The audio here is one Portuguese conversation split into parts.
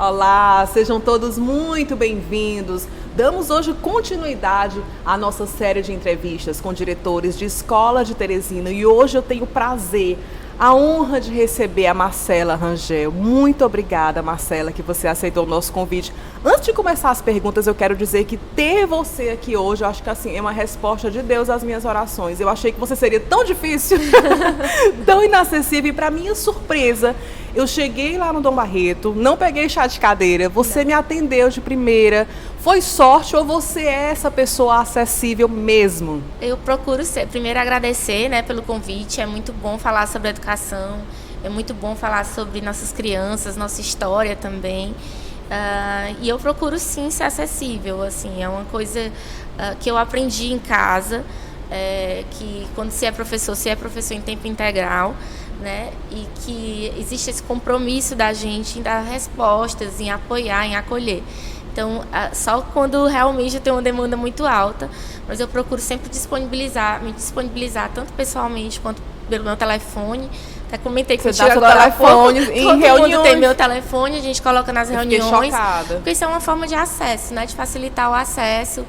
Olá, sejam todos muito bem-vindos. Damos hoje continuidade à nossa série de entrevistas com diretores de escola de Teresina e hoje eu tenho o prazer, a honra de receber a Marcela Rangel. Muito obrigada, Marcela, que você aceitou o nosso convite. Antes de começar as perguntas, eu quero dizer que ter você aqui hoje, eu acho que assim, é uma resposta de Deus às minhas orações. Eu achei que você seria tão difícil, tão inacessível, e para minha surpresa, eu cheguei lá no Dom Barreto, não peguei chá de cadeira, você me atendeu de primeira. Foi sorte ou você é essa pessoa acessível mesmo? Eu procuro ser. Primeiro agradecer, né, pelo convite. É muito bom falar sobre educação. É muito bom falar sobre nossas crianças, nossa história também. E eu procuro sim ser acessível. Assim, é uma coisa que eu aprendi em casa, que quando se é professor em tempo integral, né, e que existe esse compromisso da gente em dar respostas, em apoiar, em acolher. Então, só quando realmente eu tenho uma demanda muito alta, mas eu procuro sempre me disponibilizar tanto pessoalmente quanto pelo meu telefone. Até comentei que você dá seu telefone em reuniões. Todo mundo tem meu telefone, a gente coloca nas reuniões. Fiquei chocada. Porque isso é uma forma de acesso, né? De facilitar o acesso.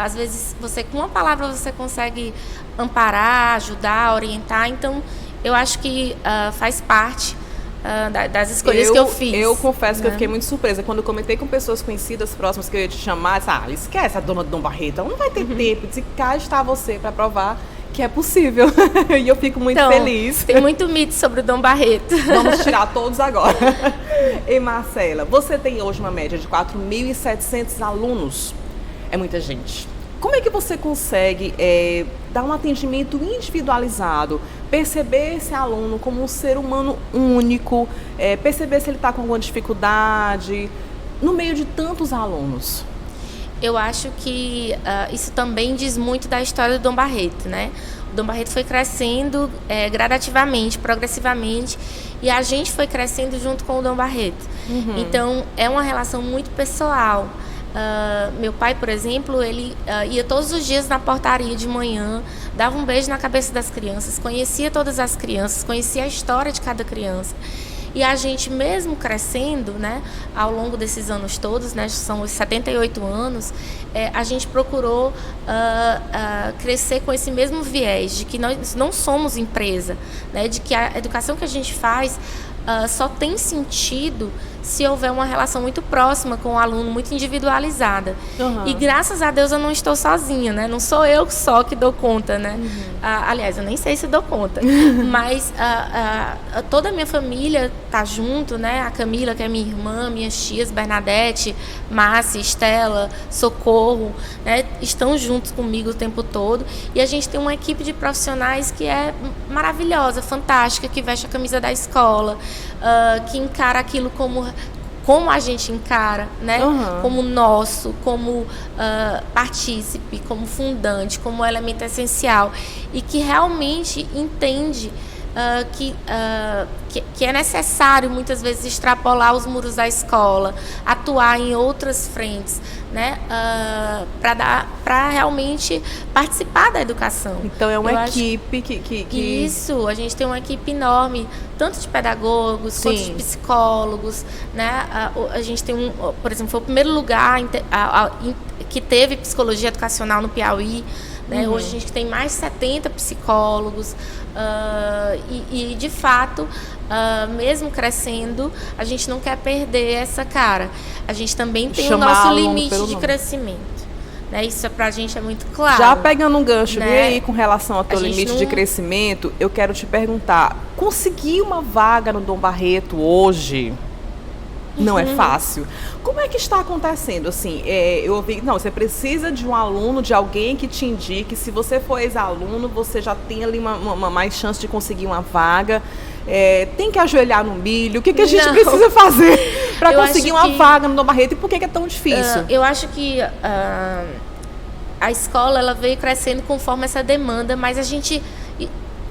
Às vezes, com uma palavra você consegue amparar, ajudar, orientar. Então, eu acho que faz parte das escolhas que eu fiz. Eu confesso que eu fiquei muito surpresa. Quando eu comentei com pessoas conhecidas, próximas, que eu ia te chamar, disse, esquece a dona do Dom Barreto, ela não vai ter tempo. Disse, cá está você para provar que é possível. E eu fico muito feliz. Tem muito mito sobre o Dom Barreto. Vamos tirar todos agora. E Marcela, você tem hoje uma média de 4.700 alunos. É muita gente. Como é que você consegue dar um atendimento individualizado, perceber esse aluno como um ser humano único, perceber se ele está com alguma dificuldade, no meio de tantos alunos? Eu acho que isso também diz muito da história do Dom Barreto, né? O Dom Barreto foi crescendo gradativamente, progressivamente, e a gente foi crescendo junto com o Dom Barreto. Uhum. Então, é uma relação muito pessoal. Meu pai, por exemplo, ele ia todos os dias na portaria de manhã, dava um beijo na cabeça das crianças, conhecia todas as crianças, conhecia a história de cada criança. E a gente, mesmo crescendo, né, ao longo desses anos todos, né, são os 78 anos, a gente procurou crescer com esse mesmo viés, de que nós não somos empresa, né, de que a educação que a gente faz só tem sentido se houver uma relação muito próxima com o aluno, muito individualizada. Uhum. E graças a Deus eu não estou sozinha, né? Não sou eu só que dou conta, né? Uhum. Aliás, eu nem sei se dou conta. Mas toda a minha família está junto, né? A Camila, que é minha irmã, minhas tias, Bernadette, Márcia, Estela, Socorro, né? Estão juntos comigo o tempo todo. E a gente tem uma equipe de profissionais que é maravilhosa, fantástica, que veste a camisa da escola, que encara aquilo como a gente encara, né? Uhum. Como nosso, como partícipe, como fundante, como elemento essencial, e que realmente entende que é necessário muitas vezes extrapolar os muros da escola, atuar em outras frentes, né, para realmente participar da educação. Então é uma equipe que... Isso, a gente tem uma equipe enorme, tanto de pedagogos, quanto de psicólogos, né? A gente tem por exemplo, foi o primeiro lugar que teve psicologia educacional no Piauí, né? Uhum. Hoje a gente tem mais de 70 psicólogos, e de fato, mesmo crescendo, a gente não quer perder essa cara. A gente também tem o nosso limite de crescimento. Né? Isso pra gente é muito claro. Já pegando um gancho, né? E aí com relação ao teu limite de crescimento, eu quero te perguntar, conseguir uma vaga no Dom Barreto hoje não é fácil. Como é que está acontecendo? Assim, eu ouvi, você precisa de um aluno, de alguém que te indique. Se você for ex-aluno, você já tem ali uma mais chance de conseguir uma vaga. Tem que ajoelhar no milho. O que a gente precisa fazer para conseguir uma vaga no Dom Barreto? E por que é tão difícil? Eu acho que a escola ela veio crescendo conforme essa demanda, mas a gente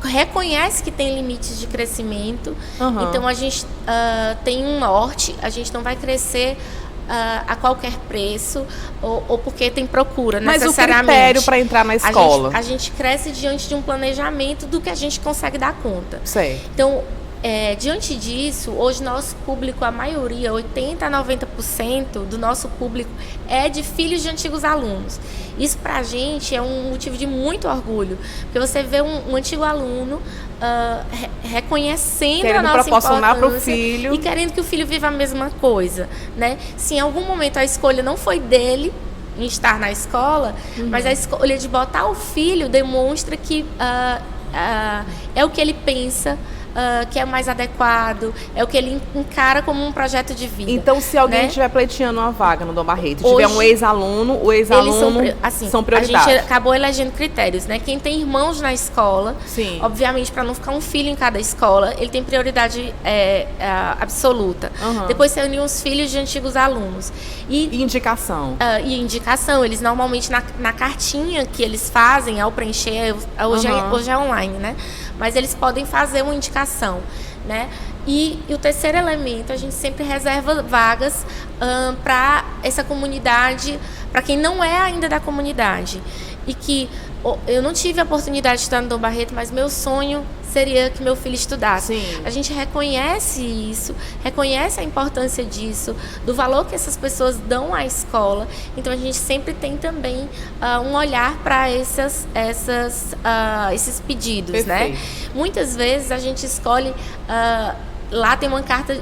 reconhece que tem limites de crescimento. Uhum. Então a gente tem um norte, a gente não vai crescer a qualquer preço ou porque tem procura, necessariamente. Mas o critério para entrar na escola? A gente cresce diante de um planejamento do que a gente consegue dar conta. Sei. Então, Diante disso, hoje nosso público, a maioria, 80% a 90% do nosso público é de filhos de antigos alunos. Isso para a gente é um motivo de muito orgulho, porque você vê um antigo aluno reconhecendo querendo a nossa proporcionar importância pro filho. E querendo que o filho viva a mesma coisa, né? Se em algum momento a escolha não foi dele em estar na escola, mas a escolha de botar o filho demonstra que é o que ele pensa, que é mais adequado, é o que ele encara como um projeto de vida. Então, se alguém estiver pleiteando uma vaga no Dom Barreto, tiver um ex-aluno, o ex-aluno são prioridade. A gente acabou elegendo critérios, né? Quem tem irmãos na escola, sim, obviamente, para não ficar um filho em cada escola, ele tem prioridade absoluta. Depois seriam os filhos de antigos alunos. E indicação. E indicação, eles normalmente na cartinha que eles fazem ao preencher, hoje é online, né? Mas eles podem fazer uma indicação, né? E o terceiro elemento, a gente sempre reserva vagas para essa comunidade, para quem não é ainda da comunidade. E que eu não tive a oportunidade de estudar no Dom Barreto, mas meu sonho seria que meu filho estudasse. Sim. A gente reconhece isso, reconhece a importância disso, do valor que essas pessoas dão à escola. Então a gente sempre tem também um olhar para esses pedidos, perfeito, né? Muitas vezes a gente escolhe... lá tem uma carta,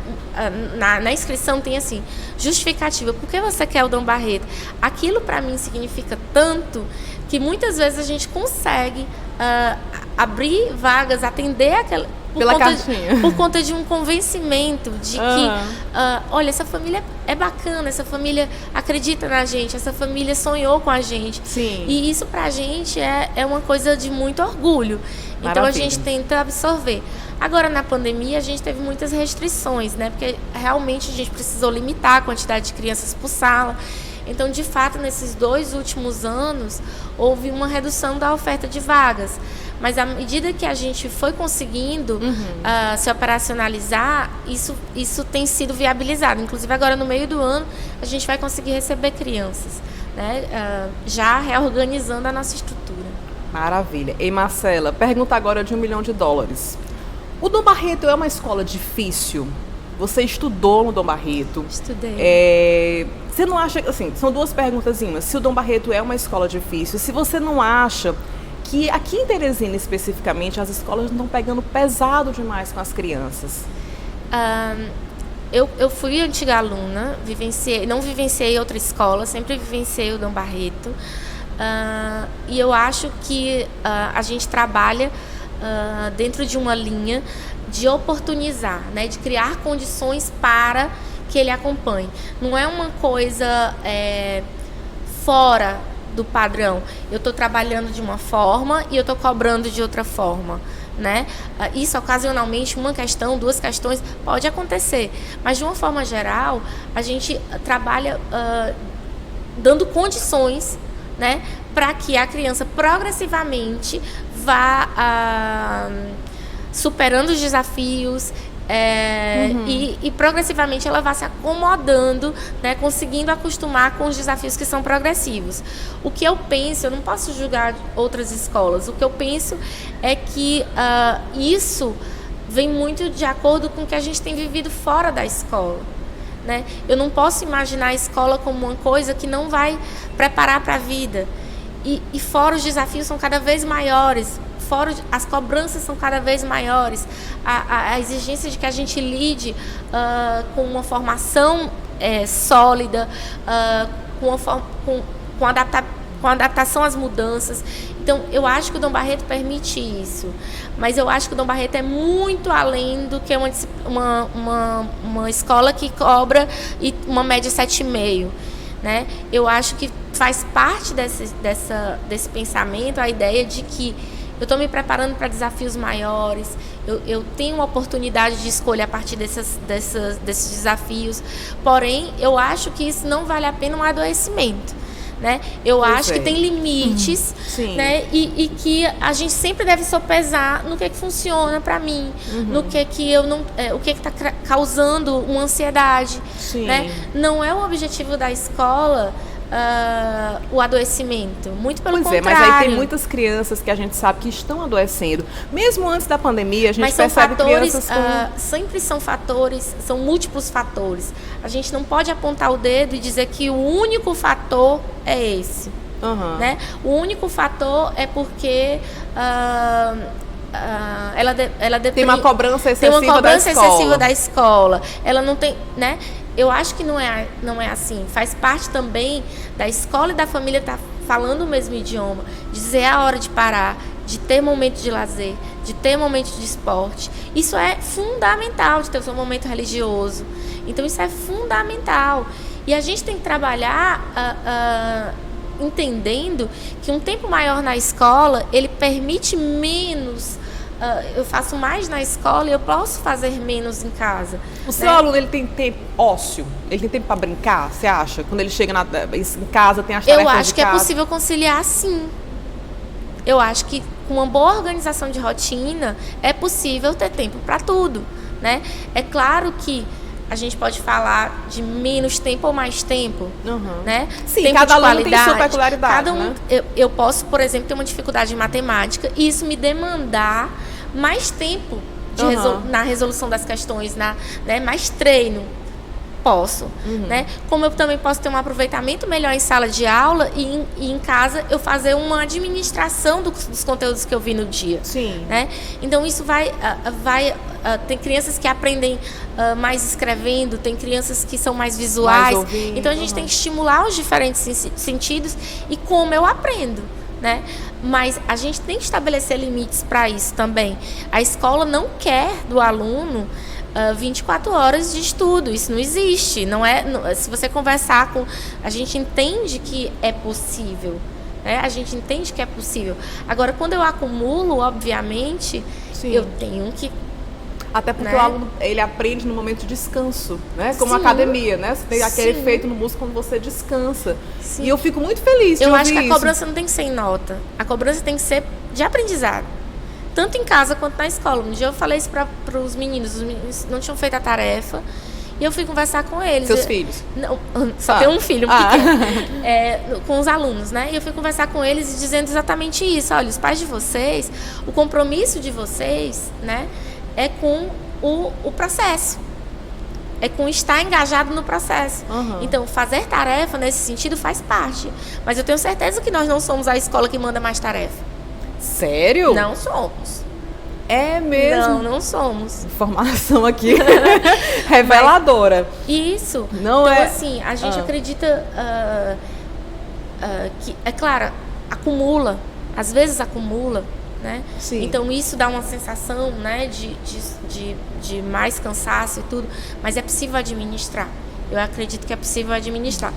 na inscrição tem assim, justificativa, por que você quer o Dom Barreto? Aquilo para mim significa tanto que muitas vezes a gente consegue abrir vagas, atender aquela... Por conta de um convencimento de que, olha, essa família é bacana, essa família acredita na gente, essa família sonhou com a gente. Sim. E isso pra gente é uma coisa de muito orgulho. Maravilha. Então a gente tenta absorver. Agora, na pandemia, a gente teve muitas restrições, né? Porque realmente a gente precisou limitar a quantidade de crianças por sala. Então, de fato, nesses 2 últimos anos, houve uma redução da oferta de vagas. Mas à medida que a gente foi conseguindo se operacionalizar, isso tem sido viabilizado. Inclusive, agora no meio do ano, a gente vai conseguir receber crianças, né? Já reorganizando a nossa estrutura. Maravilha. E Marcela, pergunta agora de $1 milhão. O Dom Barreto é uma escola difícil? Você estudou no Dom Barreto? Estudei. Você não acha, assim, são 2 perguntazinhas. Se o Dom Barreto é uma escola difícil, se você não acha que aqui em Teresina especificamente as escolas estão pegando pesado demais com as crianças? Eu fui antiga aluna, não vivenciei outra escola, sempre vivenciei o Dom Barreto. E eu acho que a gente trabalha dentro de uma linha de oportunizar, né, de criar condições para que ele acompanhe. Não é uma coisa fora do padrão. Eu estou trabalhando de uma forma e eu estou cobrando de outra forma, né? Isso ocasionalmente, uma questão, 2 questões, pode acontecer. Mas de uma forma geral, a gente trabalha dando condições, né, para que a criança progressivamente vá superando os desafios e progressivamente ela vai se acomodando, né, conseguindo acostumar com os desafios que são progressivos. O que eu penso, eu não posso julgar outras escolas, o que eu penso é que isso vem muito de acordo com o que a gente tem vivido fora da escola, né? Eu não posso imaginar a escola como uma coisa que não vai preparar para a vida. E fora os desafios são cada vez maiores, fora as cobranças são cada vez maiores, a exigência de que a gente lide com uma formação sólida, com adaptação às mudanças. Então, eu acho que o Dom Barreto permite isso, mas eu acho que o Dom Barreto é muito além do que uma escola que cobra uma média 7,5, né? Eu acho que faz parte desse pensamento a ideia de que eu estou me preparando para desafios maiores, eu tenho uma oportunidade de escolha a partir desses desafios, porém, eu acho que isso não vale a pena um adoecimento, né? Eu acho que tem limites, né? E que a gente sempre deve sopesar no que funciona para mim, no que eu não, o que está causando uma ansiedade, né? Não é o objetivo da escola o adoecimento. Muito pelo contrário. Mas aí tem muitas crianças que a gente sabe que estão adoecendo. Mesmo antes da pandemia, a gente percebe crianças com... sempre são fatores, são múltiplos fatores. A gente não pode apontar o dedo e dizer que o único fator é esse. Né? O único fator é porque tem uma cobrança excessiva da escola. Ela não tem, né? Eu acho que não é assim. Faz parte também da escola e da família estar falando o mesmo idioma, dizer a hora de parar, de ter momento de lazer, de ter momento de esporte. Isso é fundamental, de ter o seu momento religioso. Então isso é fundamental. E a gente tem que trabalhar entendendo que um tempo maior na escola, ele permite menos. Eu faço mais na escola e eu posso fazer menos em casa. O seu aluno, ele tem tempo ósseo? Ele tem tempo para brincar, você acha? Quando ele chega em casa, tem as tarefas de casa? Eu acho que é possível conciliar, sim. Eu acho que com uma boa organização de rotina, é possível ter tempo para tudo, né? É claro que a gente pode falar de menos tempo ou mais tempo, né? Sim, tempo cada aluno tem sua peculiaridade, né? Eu posso, por exemplo, ter uma dificuldade em matemática e isso me demandar mais tempo na resolução das questões, né? Mais treino. Posso, né? Como eu também posso ter um aproveitamento melhor em sala de aula e em casa eu fazer uma administração dos conteúdos que eu vi no dia. Sim. Né? Então isso tem crianças que aprendem mais escrevendo, tem crianças que são mais visuais. Então a gente tem que estimular os diferentes sentidos e como eu aprendo. Né? Mas a gente tem que estabelecer limites para isso também. A escola não quer do aluno 24 horas de estudo, isso não existe. Se você conversar com... A gente entende que é possível, né? A gente entende que é possível. Agora, quando eu acumulo, obviamente, sim, eu tenho que... Até porque, né, o aluno, ele aprende no momento de descanso, né? Como a academia, né? Você tem aquele efeito no músculo quando você descansa. Sim. E eu fico muito feliz de ouvir isso. Eu acho que a cobrança não tem que ser em nota. A cobrança tem que ser de aprendizado. Tanto em casa quanto na escola. Um dia eu falei isso para os meninos não tinham feito a tarefa, e eu fui conversar com eles. Seus filhos? Não, só tem um filho, pequeno, com os alunos, né? E eu fui conversar com eles dizendo exatamente isso. Olha, os pais de vocês, o compromisso de vocês, né, é com o processo. É com estar engajado no processo. Então, fazer tarefa nesse sentido faz parte. Mas eu tenho certeza que nós não somos a escola que manda mais tarefa. Sério? Não somos. É mesmo? Não somos. Informação aqui reveladora. Isso. Não então, é... assim, a gente acredita que, é claro, acumula. Às vezes acumula, né? Sim. Então, isso dá uma sensação, né, de mais cansaço e tudo. Mas é possível administrar. Eu acredito que é possível administrar.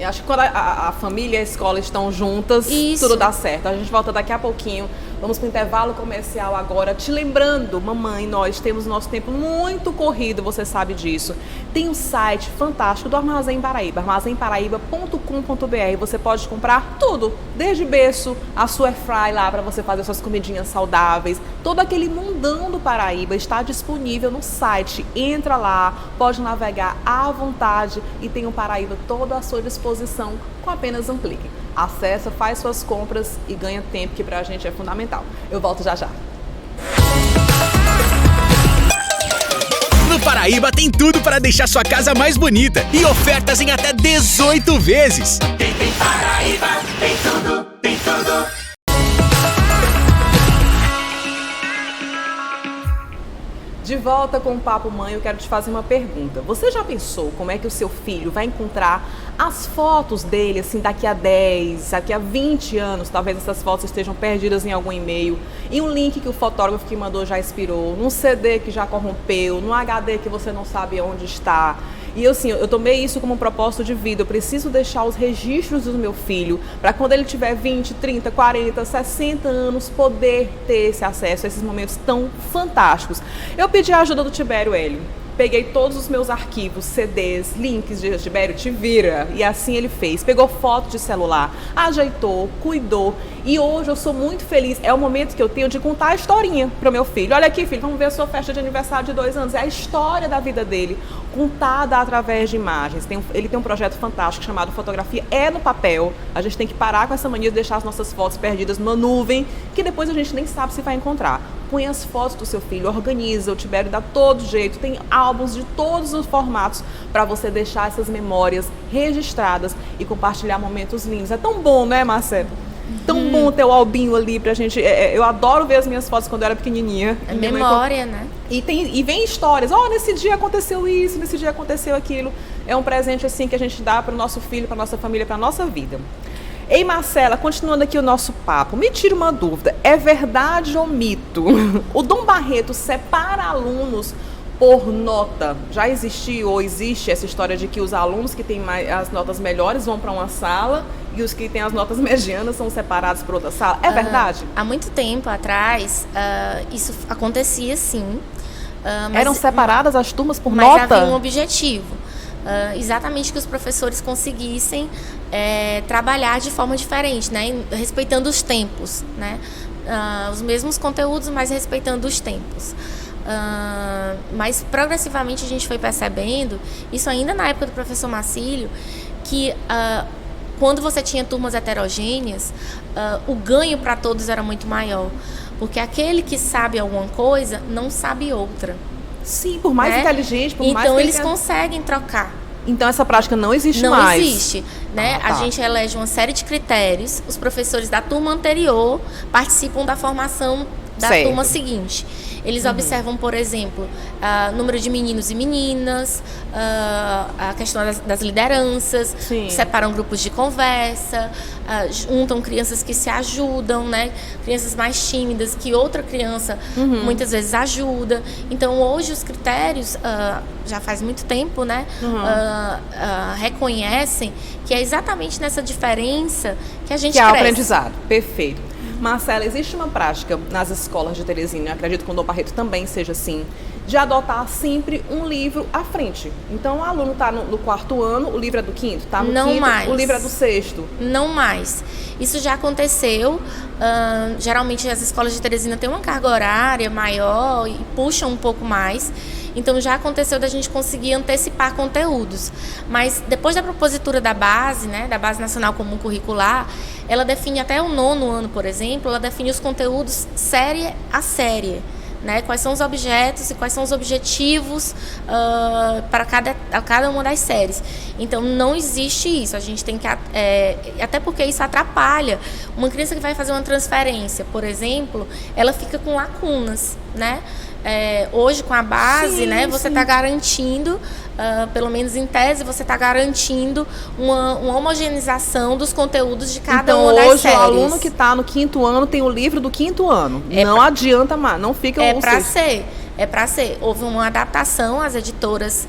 Eu acho que quando a família e a escola estão juntas, tudo dá certo. A gente volta daqui a pouquinho. Vamos para o intervalo comercial agora. Te lembrando, mamãe, nós temos nosso tempo muito corrido, você sabe disso. Tem um site fantástico do Armazém Paraíba, armazémparaíba.com.br. Você pode comprar tudo, desde berço, a sua airfry lá para você fazer suas comidinhas saudáveis. Todo aquele mundão do Paraíba está disponível no site. Entra lá, pode navegar à vontade e tem o Paraíba todo à sua disposição com apenas um clique. Acessa, faz suas compras e ganha tempo, que pra gente é fundamental. Eu volto já já. No Paraíba tem tudo para deixar sua casa mais bonita e ofertas em até 18 vezes. Tem Paraíba, tem tudo, tem tudo. De volta com o Papo Mãe, eu quero te fazer uma pergunta. Você já pensou como é que o seu filho vai encontrar as fotos dele, assim, daqui a 10, daqui a 20 anos? Talvez essas fotos estejam perdidas em algum e-mail, em um link que o fotógrafo que mandou já expirou, num CD que já corrompeu, num HD que você não sabe onde está. E assim, eu tomei isso como um propósito de vida. Eu preciso deixar os registros do meu filho para quando ele tiver 20, 30, 40, 60 anos poder ter esse acesso a esses momentos tão fantásticos. Eu pedi a ajuda do Tibério Hélio. Peguei todos os meus arquivos, CDs, links de Tibério, te vira. E assim ele fez. Pegou foto de celular, ajeitou, cuidou. E hoje eu sou muito feliz. É o momento que eu tenho de contar a historinha para o meu filho. Olha aqui, filho, vamos ver a sua festa de aniversário de 2 anos. É a história da vida dele. contada através de imagens. Ele tem um projeto fantástico chamado Fotografia é no Papel. A gente tem que parar com essa mania de deixar as nossas fotos perdidas numa nuvem, que depois a gente nem sabe se vai encontrar. Põe as fotos do seu filho, organiza, o Tibério dá todo jeito, tem álbuns de todos os formatos para você deixar essas memórias registradas e compartilhar momentos lindos. É tão bom, né, Marcelo? Tão bom ter o albinho ali pra gente. Eu adoro ver as minhas fotos quando eu era pequenininha. É memória, né? E vem histórias. Nesse dia aconteceu isso, nesse dia aconteceu aquilo. É um presente assim que a gente dá para o nosso filho, para nossa família, para nossa vida. Ei, Marcela, continuando aqui o nosso papo, me tira uma dúvida. É verdade ou mito? O Dom Barreto separa alunos por nota? Já existiu ou existe essa história de que os alunos que têm as notas melhores vão para uma sala e os que têm as notas medianas são separados por outra sala? É verdade? Há muito tempo atrás, isso acontecia sim. Eram separadas as turmas por mas nota? Havia um objetivo. Exatamente que os professores conseguissem trabalhar de forma diferente, né? Respeitando os tempos, né? Os mesmos conteúdos, mas respeitando os tempos. Mas progressivamente a gente foi percebendo, isso ainda na época do professor Marcílio, que quando você tinha turmas heterogêneas, o ganho para todos era muito maior, porque aquele que sabe alguma coisa não sabe outra. Sim, por mais inteligente, por mais então que eles conseguem trocar. Então essa prática não existe não mais? Não existe, né? Tá. A gente elege uma série de critérios, os professores da turma anterior participam da formação da turma seguinte. Eles observam, por exemplo, número de meninos e meninas, a questão das lideranças, separam grupos de conversa, juntam crianças que se ajudam, né? Crianças mais tímidas que outra criança muitas vezes ajuda. Então, hoje os critérios, já faz muito tempo, né? Reconhecem que é exatamente nessa diferença que a gente cresce. Que é o aprendizado. Perfeito. Marcela, existe uma prática nas escolas de Teresina, eu acredito que o Dom Barreto também seja assim, de adotar sempre um livro à frente. Então, o aluno está no 4º ano, o livro é do 5º, está no 5º, o livro é do 6º. Não mais. Isso já aconteceu. Geralmente, as escolas de Teresina têm uma carga horária maior e puxam um pouco mais. Então, já aconteceu da gente conseguir antecipar conteúdos. Mas, depois da propositura da base, né, da Base Nacional Comum Curricular, ela define até o 9º ano, por exemplo, ela define os conteúdos série a série. Né? Quais são os objetos e quais são os objetivos para cada uma das séries. Então, não existe isso. A gente tem que... até porque isso atrapalha. Uma criança que vai fazer uma transferência, por exemplo, ela fica com lacunas, né? Hoje, com a base, né, você está garantindo, pelo menos em tese, você está garantindo uma homogeneização dos conteúdos de cada uma das séries. Então, hoje, o aluno que está no 5º ano tem o livro do 5º ano. Não adianta mais, não fica... É para ser. Houve uma adaptação, as editoras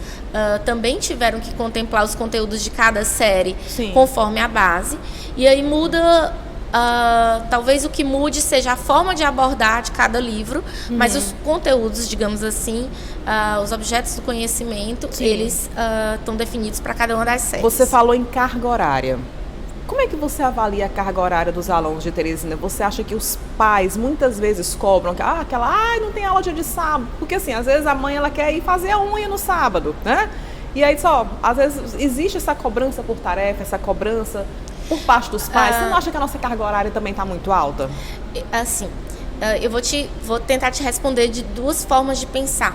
também tiveram que contemplar os conteúdos de cada série conforme a base. E aí muda... talvez o que mude seja a forma de abordar de cada livro, mas os conteúdos, digamos assim, os objetos do conhecimento, eles estão definidos para cada uma das séries. Você falou em carga horária. Como é que você avalia a carga horária dos alunos de Teresina? Você acha que os pais muitas vezes cobram não tem aula dia de sábado? Porque assim, às vezes a mãe ela quer ir fazer a unha no sábado, né? E aí às vezes existe essa cobrança por tarefa, essa cobrança por parte dos pais. Você não acha que a nossa carga horária também está muito alta? Assim, eu vou tentar te responder de duas formas de pensar.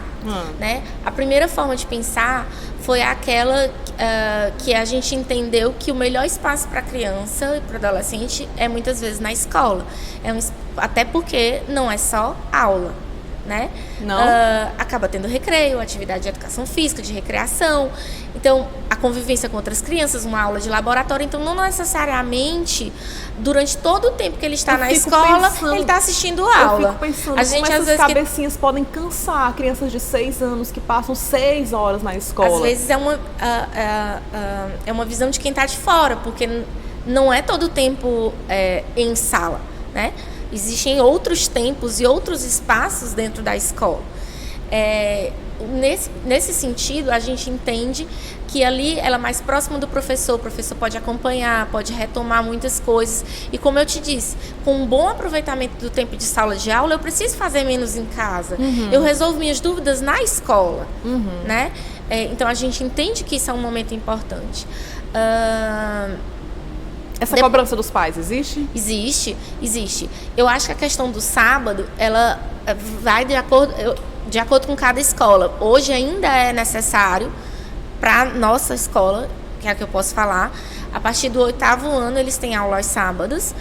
Né? A primeira forma de pensar foi aquela que a gente entendeu que o melhor espaço para a criança e para o adolescente é muitas vezes na escola. Até porque não é só aula. Né? Acaba tendo recreio, atividade de educação física, de recreação. Então, a convivência com outras crianças, uma aula de laboratório. Então, não necessariamente, durante todo o tempo que ele está na escola, ele está assistindo aula. Eu fico pensando como essas cabecinhas podem cansar crianças de 6 anos que passam 6 horas na escola. Às vezes é uma visão de quem está de fora, porque não é todo o tempo em sala, né? Existem outros tempos e outros espaços dentro da escola. Nesse sentido, a gente entende que ali ela é mais próxima do professor, o professor pode acompanhar, pode retomar muitas coisas. E como eu te disse, com um bom aproveitamento do tempo de sala de aula, eu preciso fazer menos em casa. Eu resolvo minhas dúvidas na escola, né? Então, a gente entende que isso é um momento importante. Essa cobrança dos pais existe? Existe. Eu acho que a questão do sábado, ela vai de acordo com cada escola. Hoje ainda é necessário, para nossa escola, que é a que eu posso falar, a partir do 8º ano eles têm aula aos sábados,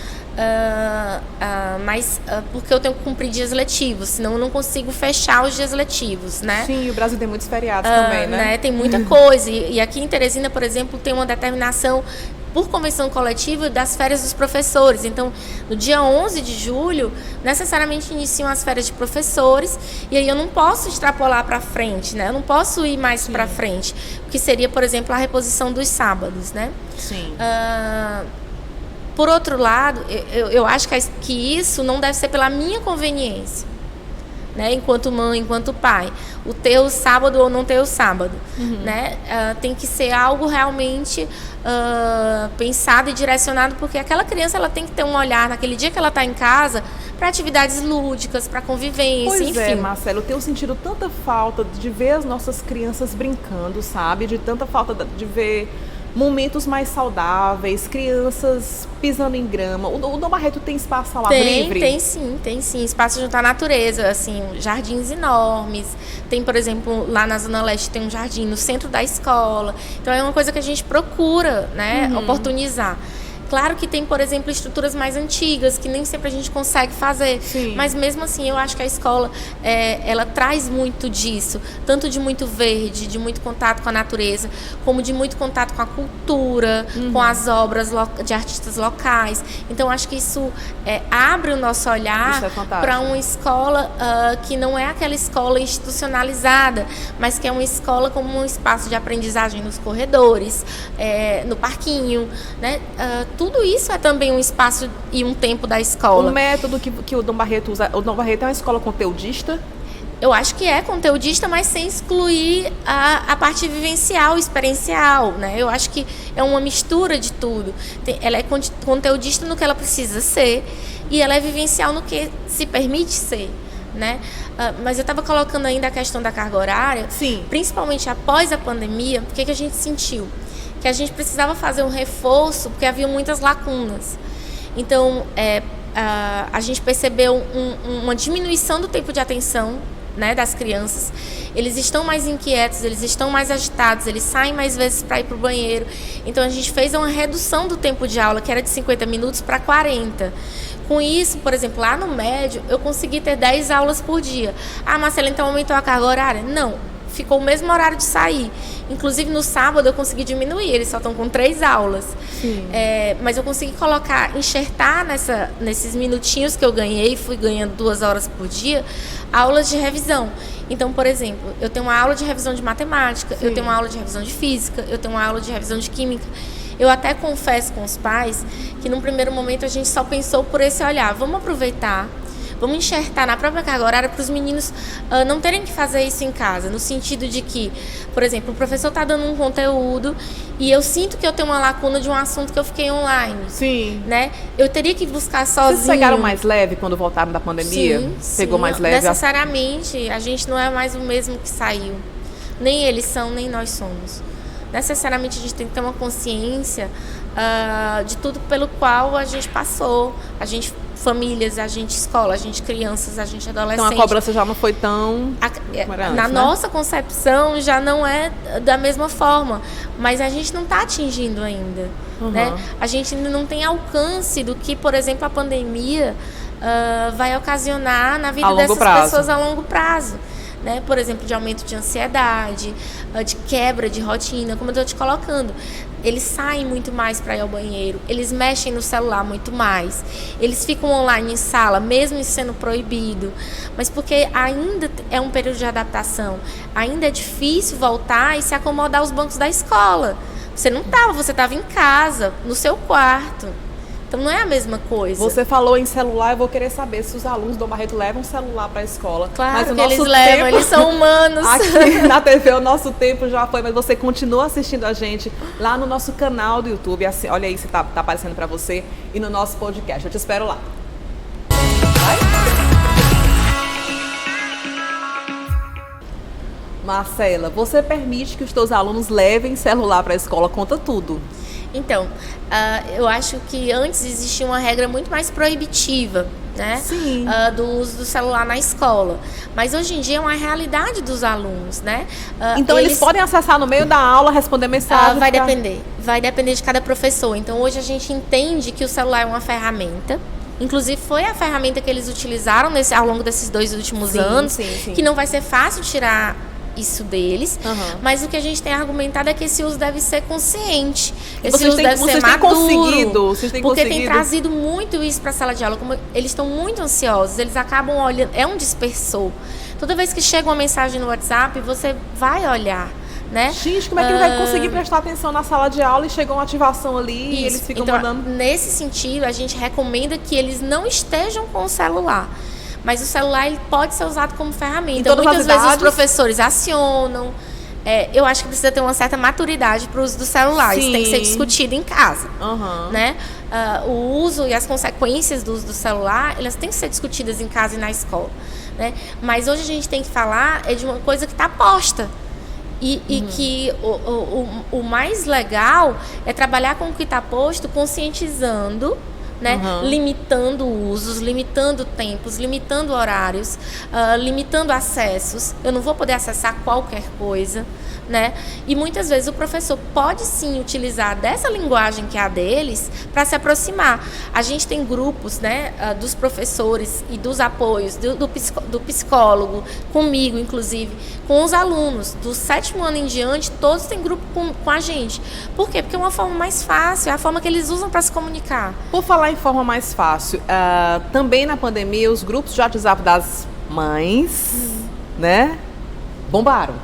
mas porque eu tenho que cumprir dias letivos, senão eu não consigo fechar os dias letivos, né? Sim, o Brasil tem muitos feriados também, né? Tem muita coisa. E aqui em Teresina, por exemplo, tem uma determinação por convenção coletiva das férias dos professores. Então, no dia 11 de julho, necessariamente iniciam as férias de professores, e aí eu não posso extrapolar para frente, né? Eu não posso ir mais para frente, o que seria, por exemplo, a reposição dos sábados, né? Sim. Por outro lado, eu acho que isso não deve ser pela minha conveniência, né? Enquanto mãe, enquanto pai, o ter o sábado ou não ter o sábado, né? Tem que ser algo realmente pensado e direcionado, porque aquela criança ela tem que ter um olhar naquele dia que ela está em casa para atividades lúdicas, para convivência, enfim. Pois Marcelo, eu tenho sentido tanta falta de ver as nossas crianças brincando, sabe? De tanta falta de ver momentos mais saudáveis, crianças pisando em grama. O Dom Barreto tem espaço ao ar livre? Tem sim. Espaço junto à natureza, assim, jardins enormes. Tem, por exemplo, lá na Zona Leste tem um jardim no centro da escola. Então é uma coisa que a gente procura, né, oportunizar. Claro que tem, por exemplo, estruturas mais antigas, que nem sempre a gente consegue fazer. Sim. Mas mesmo assim, eu acho que a escola, ela traz muito disso. Tanto de muito verde, de muito contato com a natureza, como de muito contato com a cultura, com as obras de artistas locais. Então, acho que isso abre o nosso olhar para uma escola que não é aquela escola institucionalizada, mas que é uma escola como um espaço de aprendizagem nos corredores, no parquinho, né? Tudo isso é também um espaço e um tempo da escola. O método que o Dom Barreto usa, o Dom Barreto é uma escola conteudista? Eu acho que é conteudista, mas sem excluir a parte vivencial, experiencial, né? Eu acho que é uma mistura de tudo. Ela é conteudista no que ela precisa ser e ela é vivencial no que se permite ser, né? Mas eu estava colocando ainda a questão da carga horária. Sim. Principalmente após a pandemia, o que a gente sentiu? Que a gente precisava fazer um reforço, porque havia muitas lacunas. Então, a gente percebeu uma diminuição do tempo de atenção, né, das crianças. Eles estão mais inquietos, eles estão mais agitados, eles saem mais vezes para ir para o banheiro. Então, a gente fez uma redução do tempo de aula, que era de 50 minutos para 40. Com isso, por exemplo, lá no médio, eu consegui ter 10 aulas por dia. Marcela, então aumentou a carga horária? Não. Ficou o mesmo horário de sair. Inclusive, no sábado, eu consegui diminuir. Eles só estão com 3 aulas. Mas eu consegui enxertar nesses minutinhos que eu ganhei, fui ganhando 2 horas por dia, aulas de revisão. Então, por exemplo, eu tenho uma aula de revisão de matemática, eu tenho uma aula de revisão de física, eu tenho uma aula de revisão de química. Eu até confesso com os pais que, num primeiro momento, a gente só pensou por esse olhar. Vamos aproveitar. Vamos enxertar na própria carga horária para os meninos não terem que fazer isso em casa, no sentido de que, por exemplo, o professor está dando um conteúdo e eu sinto que eu tenho uma lacuna de um assunto que eu fiquei online. Sim. Né? Eu teria que buscar sozinho. Vocês pegaram mais leve quando voltaram da pandemia? Sim. Pegou mais leve? Necessariamente, a gente não é mais o mesmo que saiu. Nem eles são, nem nós somos. Necessariamente a gente tem que ter uma consciência de tudo pelo qual a gente passou. A gente famílias, a gente escola, a gente crianças, a gente adolescente. Então a cobrança já não foi tão... Na nossa concepção já não é da mesma forma, mas a gente não está atingindo ainda. Né? A gente ainda não tem alcance do que, por exemplo, a pandemia vai ocasionar na vida dessas pessoas a longo prazo. Né? Por exemplo, de aumento de ansiedade, de quebra de rotina, como eu estou te colocando. Eles saem muito mais para ir ao banheiro, eles mexem no celular muito mais, eles ficam online em sala, mesmo isso sendo proibido, mas porque ainda é um período de adaptação, ainda é difícil voltar e se acomodar aos bancos da escola. Você não estava, você estava em casa, no seu quarto, Então não é a mesma coisa. Você falou em celular, eu vou querer saber se os alunos do Dom Barreto levam celular para a escola. Claro mas o que nosso eles levam, tempo... eles são humanos. Aqui na TV o nosso tempo já foi, mas você continua assistindo a gente lá no nosso canal do YouTube. Assim, olha aí se tá aparecendo para você e no nosso podcast. Eu te espero lá. Marcela, você permite que os teus alunos levem celular para a escola? Conta tudo. Então, eu acho que antes existia uma regra muito mais proibitiva, né? Sim. Do uso do celular na escola. Mas hoje em dia é uma realidade dos alunos, né? Então eles podem acessar no meio da aula, responder mensagens? Vai depender de cada professor. Então hoje a gente entende que o celular é uma ferramenta. Inclusive foi a ferramenta que eles utilizaram ao longo desses 2 últimos anos, sim. que não vai ser fácil tirar isso deles, Uhum. mas o que a gente tem argumentado é que esse uso deve ser consciente, esse Vocês uso deve ser maduro, porque tem trazido muito isso para a sala de aula, como eles estão muito ansiosos, eles acabam olhando, é um dispersor. Toda vez que chega uma mensagem no WhatsApp, você vai olhar, né? Gente, como é que ele vai conseguir prestar atenção na sala de aula e chega uma ativação ali e eles ficam então, mandando... Nesse sentido, a gente recomenda que eles não estejam com o celular. Mas o celular ele pode ser usado como ferramenta. Muitas vezes os professores acionam. Eu acho que precisa ter uma certa maturidade para o uso do celular. Sim. Isso tem que ser discutido em casa. Uhum. Né? O uso e as consequências do uso do celular, elas têm que ser discutidas em casa e na escola. Né? Mas hoje a gente tem que falar de uma coisa que está posta. E que o mais legal é trabalhar com o que está posto, conscientizando, né? Limitando usos, limitando tempos, limitando horários, limitando acessos. Eu não vou poder acessar qualquer coisa, né? E muitas vezes o professor pode sim utilizar dessa linguagem que é a deles para se aproximar. A gente tem grupos, né, dos professores e dos apoios do psicólogo, comigo inclusive, com os alunos do 7º ano em diante, todos têm grupo com a gente. Por quê? Porque é uma forma mais fácil, é a forma que eles usam para se comunicar. Por falar em forma mais fácil, também na pandemia os grupos de WhatsApp das mães, né, bombaram.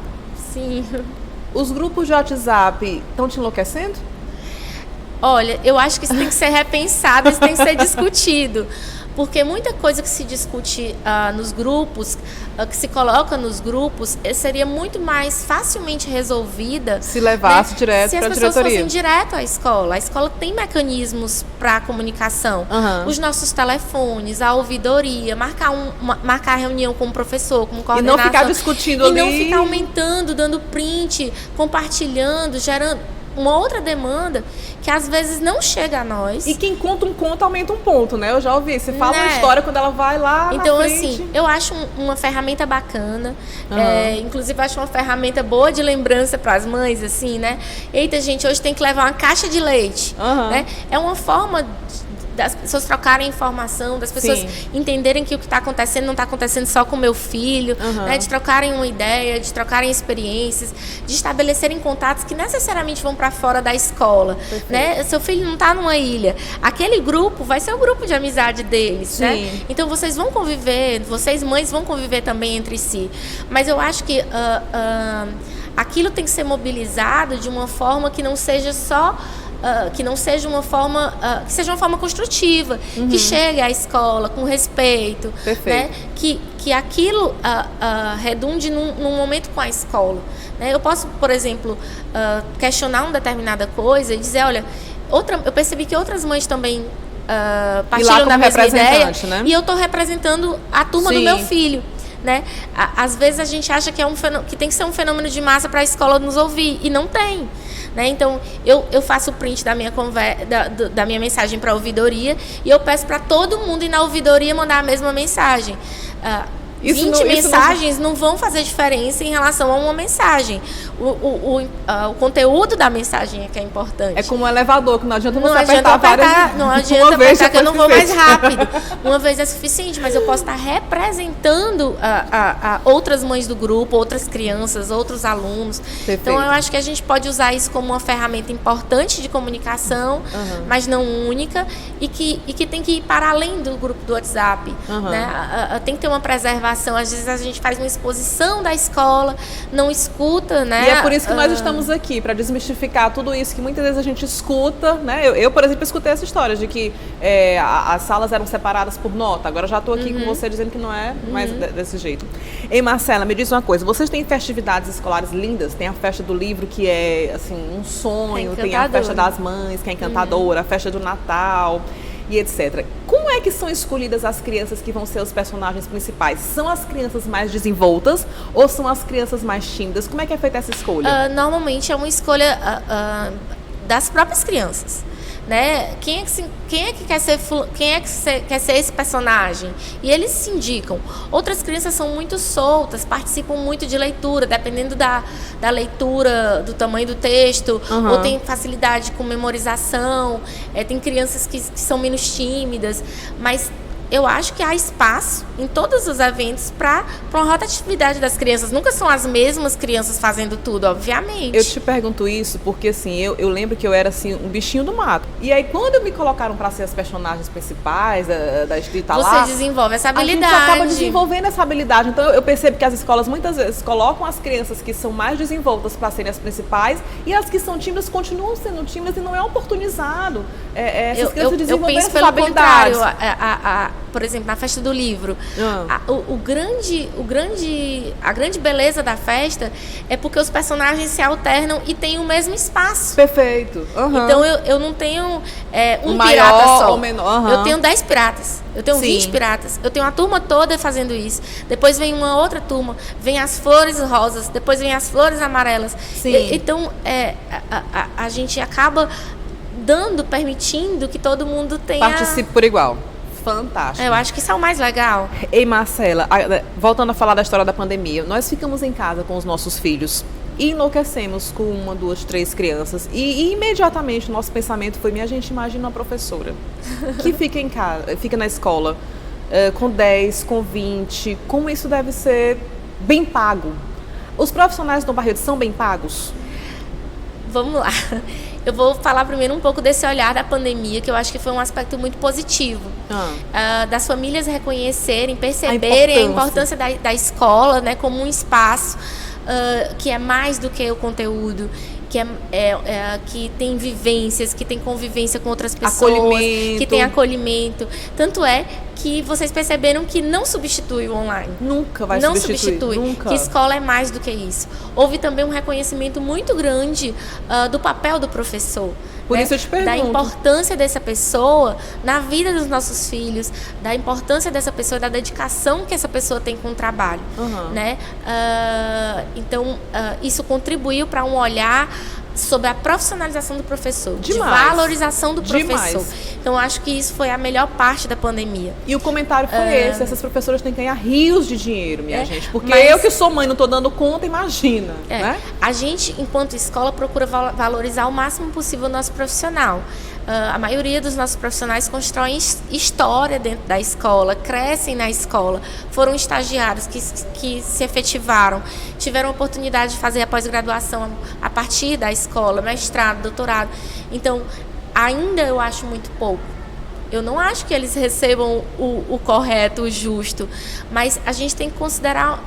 Sim. Os grupos de WhatsApp estão te enlouquecendo? Olha, eu acho que isso tem que ser repensado, isso tem que ser discutido. Porque muita coisa que se discute nos grupos, que se coloca nos grupos, seria muito mais facilmente resolvida se levasse, né, direto para a diretoria. Se as pessoas fossem direto à escola. A escola tem mecanismos para a comunicação. Os nossos telefones, a ouvidoria, marcar reunião com o professor, com o coordenador. E não ficar discutindo ali. E não ficar aumentando, dando print, compartilhando, gerando uma outra demanda que às vezes não chega a nós. E quem conta um conto aumenta um ponto, né? Eu já ouvi. Você fala uma história quando ela vai lá então, na frente. Assim, eu acho uma ferramenta bacana. Inclusive, acho uma ferramenta boa de lembrança para as mães, assim, né? Eita, gente, hoje tem que levar uma caixa de leite. Né? É uma forma das pessoas trocarem informação, das pessoas entenderem que o que está acontecendo não está acontecendo só com o meu filho, né? De trocarem uma ideia, de trocarem experiências, de estabelecerem contatos que necessariamente vão para fora da escola, né? Seu filho não está numa ilha, aquele grupo vai ser o grupo de amizade deles, né? Então vocês vão conviver, vocês mães vão conviver também entre si, mas eu acho que aquilo tem que ser mobilizado de uma forma que não seja só que não seja uma forma, que seja uma forma construtiva, que chegue à escola com respeito, né? Que aquilo redunde num momento com a escola. Né? Eu posso, por exemplo, questionar uma determinada coisa e dizer, olha, eu percebi que outras mães também partilham da mesma ideia, né? E eu estou representando a turma do meu filho. Né? Às vezes a gente acha que tem que ser um fenômeno de massa para a escola nos ouvir, e não tem. Né? Então, eu faço o print da minha mensagem para a ouvidoria e eu peço para todo mundo ir na ouvidoria mandar a mesma mensagem. 20 mensagens não vão fazer diferença em relação a uma mensagem. O conteúdo da mensagem é que é importante. É como um elevador, que não adianta você apertar várias... Não adianta apertar que eu não vou mais rápido. Uma vez é suficiente, mas eu posso estar representando outras mães do grupo, outras crianças, outros alunos. Perfeito. Então, eu acho que a gente pode usar isso como uma ferramenta importante de comunicação, mas não única, e que tem que ir para além do grupo do WhatsApp. Né? Tem que ter uma preservação pós-graduação, às vezes a gente faz uma exposição da escola, não escuta, né? E é por isso que nós estamos aqui, para desmistificar tudo isso que muitas vezes a gente escuta, né? Eu, por exemplo, escutei essa história de que as salas eram separadas por nota. Agora já estou aqui com você dizendo que não é mais desse jeito. Ei, Marcela, me diz uma coisa. Vocês têm festividades escolares lindas? Tem a festa do livro, que é, assim, um sonho. Tem a festa das mães, que é encantadora. A festa do Natal e etc. Como é que são escolhidas as crianças que vão ser os personagens principais? São as crianças mais desenvoltas ou são as crianças mais tímidas? Como é que é feita essa escolha? Normalmente é uma escolha das próprias crianças, né? Quem é que quer ser esse personagem? E eles se indicam. Outras crianças são muito soltas, participam muito de leitura, dependendo da leitura, do tamanho do texto, ou tem facilidade com memorização. Tem crianças que são menos tímidas, mas eu acho que há espaço em todos os eventos para uma rotatividade das crianças. Nunca são as mesmas crianças fazendo tudo, obviamente. Eu te pergunto isso porque, assim, eu lembro que eu era, assim, um bichinho do mato. E aí, quando me colocaram para ser as personagens principais da escrita lá... Você desenvolve essa habilidade. A gente acaba desenvolvendo essa habilidade. Então, eu percebo que as escolas, muitas vezes, colocam as crianças que são mais desenvoltas para serem as principais e as que são tímidas continuam sendo tímidas e não é oportunizado essas crianças desenvolverem essas habilidades. Por exemplo, na festa do livro, a grande beleza da festa é porque os personagens se alternam e têm o mesmo espaço. Perfeito. Então eu não tenho um maior pirata só. Ou menor. Eu tenho 10 piratas. Eu tenho 20 piratas. Eu tenho a turma toda fazendo isso. Depois vem uma outra turma. Vem as flores rosas. Depois vem as flores amarelas. Então, a gente acaba permitindo que todo mundo tenha... Participe por igual. Fantástico. Eu acho que isso é o mais legal. Ei, Marcela, voltando a falar da história da pandemia, nós ficamos em casa com os nossos filhos e enlouquecemos com 1, 2, 3 crianças e imediatamente o nosso pensamento foi: minha gente, imagina uma professora que fica em casa, fica na escola com 10, com 20, como isso deve ser bem pago. Os profissionais do Dom Barreto são bem pagos? Vamos lá. Eu vou falar primeiro um pouco desse olhar da pandemia, que eu acho que foi um aspecto muito positivo. Das famílias reconhecerem, perceberem a importância da escola, né, como um espaço que é mais do que o conteúdo, que tem vivências, que tem convivência com outras pessoas, que tem acolhimento. Tanto é que vocês perceberam que não substitui o online. Nunca vai não substituir. Nunca. Que escola é mais do que isso. Houve também um reconhecimento muito grande do papel do professor. Por isso eu te pergunto. Da importância dessa pessoa na vida dos nossos filhos, da importância dessa pessoa, da dedicação que essa pessoa tem com o trabalho. Né? Então, isso contribuiu para um olhar sobre a profissionalização do professor, de valorização do professor. Então, eu acho que isso foi a melhor parte da pandemia. E o comentário foi esse: essas professoras têm que ganhar rios de dinheiro, minha gente. Porque eu que sou mãe não estou dando conta, imagina. Né? A gente, enquanto escola, procura valorizar o máximo possível o nosso profissional. A maioria dos nossos profissionais constroem história dentro da escola, crescem na escola, foram estagiários que se efetivaram, tiveram a oportunidade de fazer a pós-graduação a partir da escola, mestrado, doutorado. Então, ainda eu acho muito pouco. Eu não acho que eles recebam o correto, o justo, mas a gente tem que considerar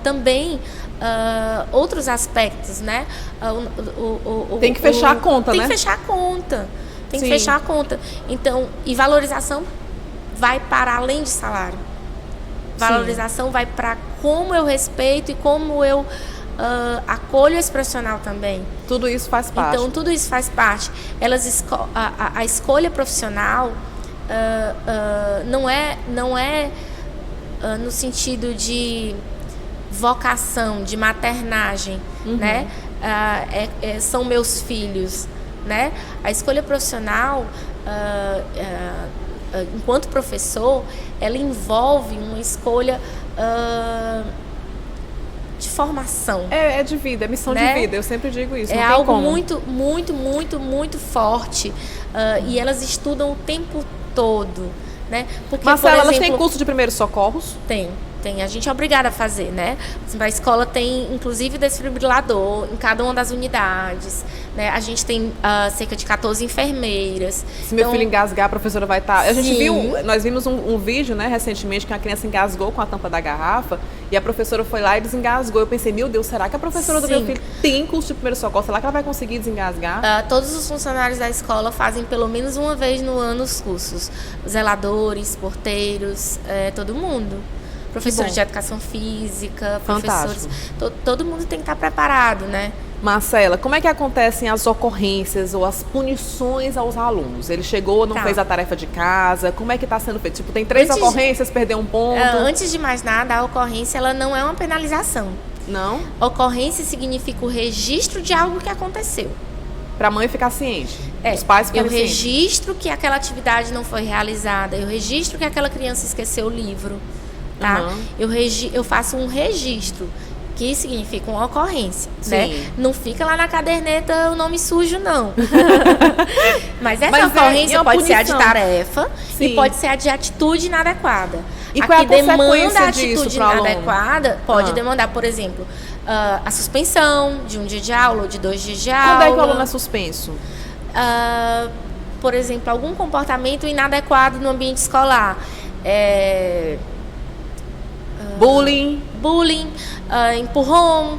também outros aspectos, né? Tem que fechar a conta, né? Tem que fechar a conta. Tem que fechar a conta. Então, e valorização vai para além de salário. Valorização vai para como eu respeito e como eu acolho esse profissional também. Tudo isso faz parte. Então, tudo isso faz parte. A escolha profissional não é no sentido de vocação, de maternagem, né? São meus filhos, né? A escolha profissional, enquanto professor, ela envolve uma escolha de formação. É de vida, é missão de vida, eu sempre digo isso. É algo muito, muito, muito, muito forte. E elas estudam o tempo todo, né? Porque, Marcela, por exemplo, elas têm curso de primeiros socorros? Tem. A gente é obrigada a fazer, né? A escola tem, inclusive, desfibrilador em cada uma das unidades, né? A gente tem cerca de 14 enfermeiras. Se meu filho engasgar, a professora vai estar... A gente Sim. nós vimos um vídeo, né, recentemente, que uma criança engasgou com a tampa da garrafa e a professora foi lá e desengasgou. Eu pensei, meu Deus, será que a professora do meu filho tem curso de primeiro socorro? Será que ela vai conseguir desengasgar? Todos os funcionários da escola fazem pelo menos uma vez no ano os cursos. Zeladores, porteiros, todo mundo. Professores de educação física, professores. Todo mundo tem que estar preparado, né? Marcela, como é que acontecem as ocorrências ou as punições aos alunos? Ele chegou, não fez a tarefa de casa, como é que está sendo feito? Tipo, tem 3 ocorrências, perdeu um ponto? Antes de mais nada, a ocorrência ela não é uma penalização. Não? Ocorrência significa o registro de algo que aconteceu. Para a mãe ficar ciente. Os pais ficarem cientes. Eu registro que aquela atividade não foi realizada, eu registro que aquela criança esqueceu o livro, tá? Eu faço um registro, que significa uma ocorrência, né? Não fica lá na caderneta o nome sujo, não. Mas essa ocorrência pode ser a de tarefa e pode ser a de atitude inadequada. E a qual é que a demanda a atitude atitude inadequada pode demandar, por exemplo, a suspensão de um dia de aula ou de 2 dias de aula. Quando é que o aluno é suspenso? Por exemplo, algum comportamento inadequado no ambiente escolar. Bullying, empurrão,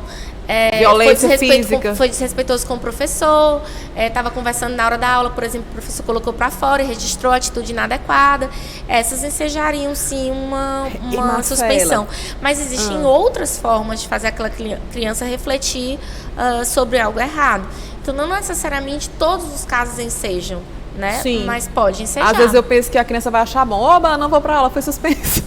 violência física. Foi desrespeitoso com o professor, estava conversando na hora da aula, por exemplo, o professor colocou para fora e registrou a atitude inadequada. Essas ensejariam, sim, uma suspensão. Mas existem outras formas de fazer aquela criança refletir sobre algo errado. Então, não necessariamente todos os casos ensejam, né? Sim. Mas pode ensejar. Às vezes eu penso que a criança vai achar bom. Oba, não vou pra aula, foi suspenso.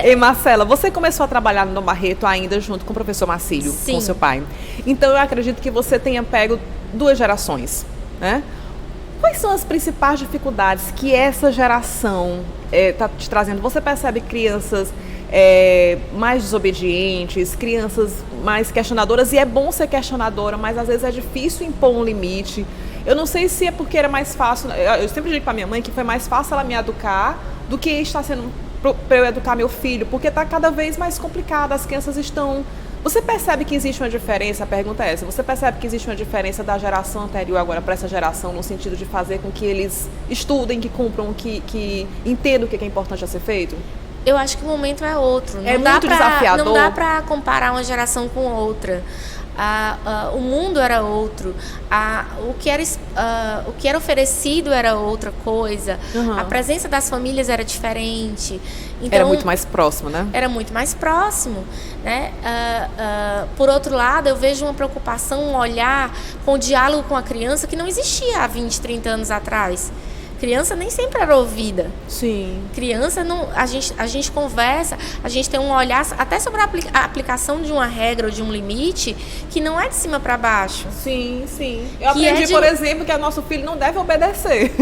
E Marcela, você começou a trabalhar no Dom Barreto ainda junto com o professor Marcílio, com seu pai. Então eu acredito que você tenha pego 2 gerações, né? Quais são as principais dificuldades que essa geração está te trazendo? Você percebe crianças mais desobedientes, crianças mais questionadoras, e é bom ser questionadora, mas às vezes é difícil impor um limite. Eu não sei se é porque era mais fácil, eu sempre digo para minha mãe que foi mais fácil ela me educar do que está sendo para eu educar meu filho, porque está cada vez mais complicado, as crianças estão... Você percebe que existe uma diferença, a pergunta é essa, você percebe que existe uma diferença da geração anterior agora para essa geração, no sentido de fazer com que eles estudem, que cumpram, que entendam o que é importante a ser feito? Eu acho que o momento é outro. É muito desafiador. Não dá para comparar uma geração com outra. O mundo era outro, o que era oferecido era outra coisa, a presença das famílias era diferente. Então, era muito mais próximo, né? Era muito mais próximo, né? Por outro lado, eu vejo uma preocupação, um olhar com o diálogo com a criança que não existia há 20, 30 anos atrás. Criança nem sempre era ouvida. Sim. Criança, não, a gente conversa, a gente tem um olhar até sobre a aplicação de uma regra ou de um limite que não é de cima para baixo. Sim, sim. Eu aprendi, por exemplo, que o nosso filho não deve obedecer.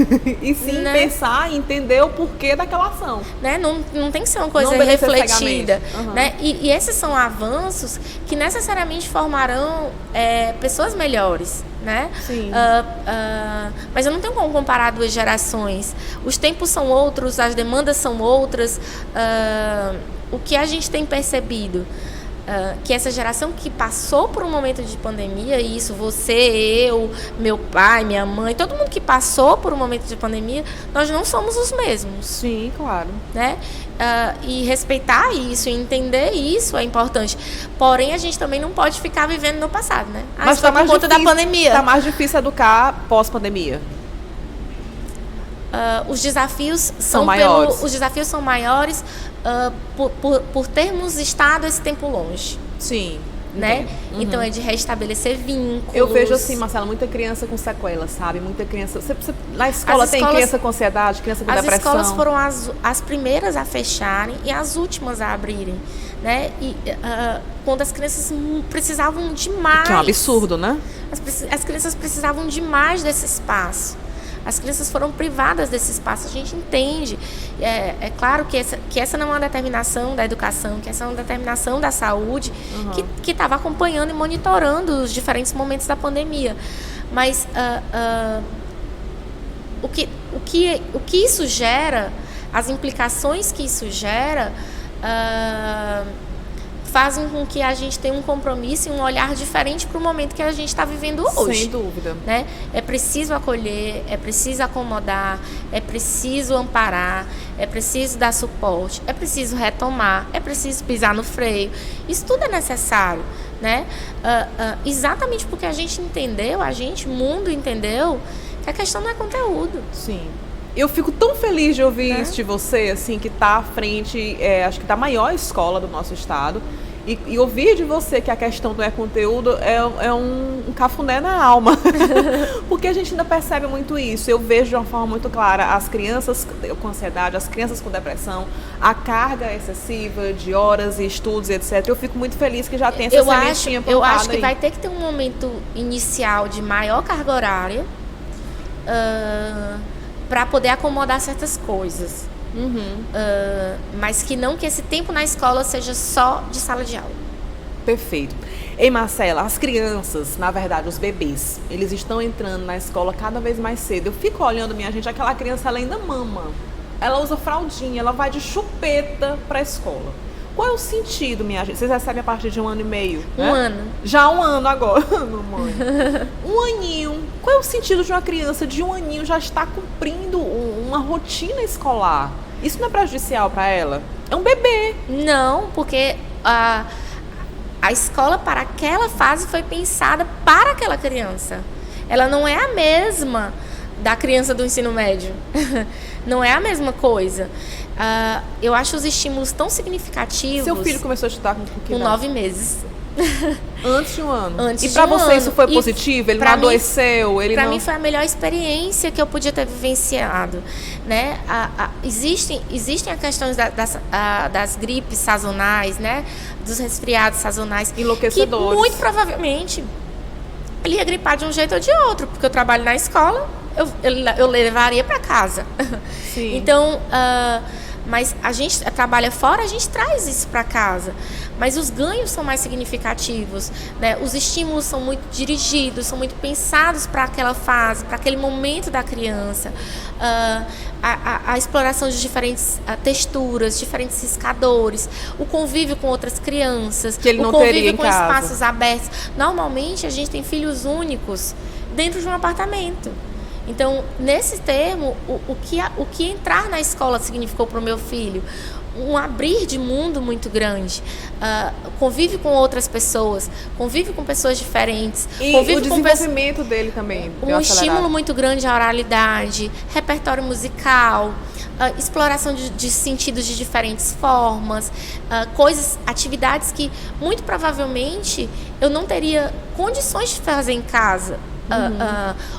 E sim, né? Pensar e entender o porquê daquela ação. Né? Não tem que ser uma coisa refletida. Né? E esses são avanços que necessariamente formarão pessoas melhores. Né? Sim. Mas eu não tenho como comparar 2 gerações. Os tempos são outros, as demandas são outras. O que a gente tem percebido que essa geração que passou por um momento de pandemia, e isso você, eu, meu pai, minha mãe, todo mundo que passou por um momento de pandemia, nós não somos os mesmos. Sim, claro. Né? E respeitar isso, e entender isso é importante. Porém, a gente também não pode ficar vivendo no passado, né? Mas está mais difícil, da pandemia. Está mais difícil educar pós-pandemia. Os desafios são maiores. Os desafios são maiores por termos estado esse tempo longe. Sim. Né? Então é de restabelecer vínculos. Eu vejo assim, Marcela, muita criança com sequelas, sabe? Muita criança... na escola tem criança com ansiedade, criança com depressão. As escolas foram as primeiras a fecharem e as últimas a abrirem, né? E quando as crianças precisavam demais... Que é um absurdo, né? As crianças precisavam demais desse espaço. As crianças foram privadas desse espaço, a gente entende. É claro que essa não é uma determinação da educação, que essa é uma determinação da saúde, que estava acompanhando e monitorando os diferentes momentos da pandemia. Mas o que isso gera, as implicações que isso gera, fazem com que a gente tenha um compromisso e um olhar diferente para o momento que a gente está vivendo hoje. Sem dúvida. Né? É preciso acolher, é preciso acomodar, é preciso amparar, é preciso dar suporte, é preciso retomar, é preciso pisar no freio. Isso tudo é necessário. Né? Exatamente porque a gente entendeu, o mundo entendeu, que a questão não é conteúdo. Sim. Eu fico tão feliz de ouvir isso de você, assim, que está à frente, acho que da maior escola do nosso estado. E ouvir de você que a questão não é conteúdo é um cafuné na alma. Porque a gente ainda percebe muito isso. Eu vejo de uma forma muito clara as crianças com ansiedade, as crianças com depressão, a carga excessiva de horas e estudos, etc. Eu fico muito feliz que já tem essa sementinha plantada. Eu acho que aí. vai ter que ter um momento inicial de maior carga horária para poder acomodar certas coisas. Mas que esse tempo na escola seja só de sala de aula. Perfeito. Ei, Marcela, as crianças, na verdade, os bebês, eles estão entrando na escola cada vez mais cedo. Eu fico olhando, minha gente, aquela criança, ela ainda mama. Ela usa fraldinha, ela vai de chupeta para a escola. Qual é o sentido, minha gente? Vocês recebem a partir de 1 ano e meio, né? 1 ano. Já 1 ano agora, mamãe. 1 aninho. Qual é o sentido de uma criança de 1 aninho já estar cumprindo uma rotina escolar? Isso não é prejudicial para ela? É um bebê. Não, porque a escola para aquela fase foi pensada para aquela criança. Ela não é a mesma da criança do ensino médio. Não é a mesma coisa. Eu acho os estímulos tão significativos. Seu filho começou a estudar com que idade? 9 meses. Antes de 1 ano. Antes e para de 1 você ano. isso foi positivo? Ele não adoeceu? Para mim foi a melhor experiência que eu podia ter vivenciado, né? Existem as questões das gripes sazonais, né? Dos resfriados sazonais, enlouquecedores, que muito provavelmente ele ia gripar de um jeito ou de outro, porque eu trabalho na escola, eu levaria para casa. Sim. Então, mas a gente trabalha fora, a gente traz isso para casa. Mas os ganhos são mais significativos, né? Os estímulos são muito dirigidos, são muito pensados para aquela fase, para aquele momento da criança. A exploração de diferentes texturas, diferentes riscadores, o convívio com outras crianças, que ele não o convívio teria em com casa. Espaços abertos. Normalmente, a gente tem filhos únicos dentro de um apartamento. Então, nesse termo, o que entrar na escola significou para o meu filho? Um abrir de mundo muito grande, convive com outras pessoas, convive com pessoas diferentes. E convive o desenvolvimento dele também. Um estímulo muito grande à oralidade, repertório musical, exploração de sentidos de diferentes formas, atividades que muito provavelmente eu não teria condições de fazer em casa.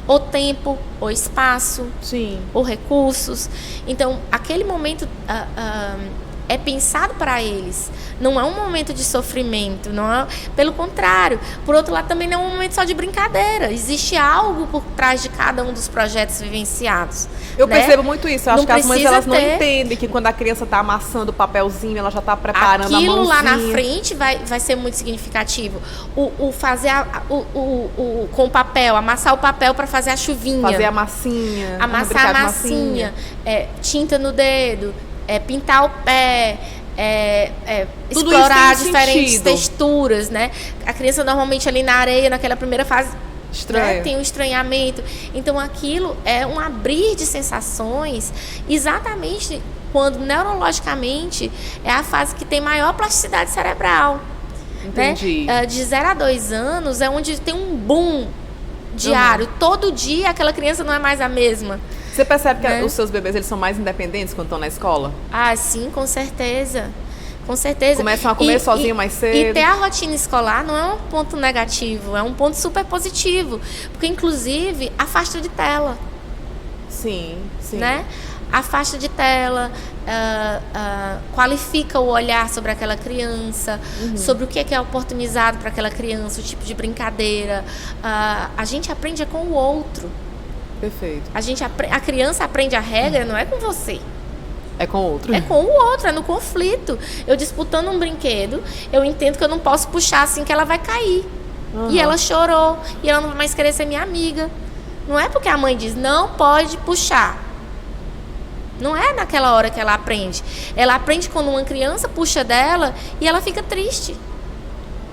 Ou tempo, ou espaço, sim, ou recursos. Então, aquele momento é pensado para eles. Não é um momento de sofrimento, não é, pelo contrário. Por outro lado, também não é um momento só de brincadeira. Existe algo por trás de cada um dos projetos vivenciados. Eu né? percebo muito isso. Eu acho que as mães elas não entendem que quando a criança está amassando o papelzinho, ela já está preparando a mãozinha. Aquilo lá na frente vai ser muito significativo. O fazer com o papel, amassar o papel para fazer a chuvinha. Fazer a massinha. Amassar a massinha. Tinta no dedo. Pintar o pé, explorar diferentes texturas, né? A criança normalmente ali na areia, naquela primeira fase, né, tem um estranhamento. Então aquilo é um abrir de sensações, exatamente quando neurologicamente é a fase que tem maior plasticidade cerebral. Entendi. Né? De 0 a 2 anos é onde tem um boom diário. Todo dia aquela criança não é mais a mesma. Você percebe que os seus bebês eles são mais independentes quando estão na escola? Sim, com certeza. Com certeza. Começam a comer sozinho mais cedo. E ter a rotina escolar não é um ponto negativo, é um ponto super positivo. Porque, inclusive, afasta de tela. Sim, sim. Né? Afasta de tela, qualifica o olhar sobre aquela criança, sobre o que é oportunizado para aquela criança, o tipo de brincadeira. A gente aprende com o outro. Perfeito. A criança aprende a regra, não é com você. É com o outro. É com o outro, é no conflito. Eu disputando um brinquedo, eu entendo que eu não posso puxar assim que ela vai cair. E ela chorou, e ela não vai mais querer ser minha amiga. Não é porque a mãe diz, não pode puxar. Não é naquela hora que ela aprende. Ela aprende quando uma criança puxa dela e ela fica triste.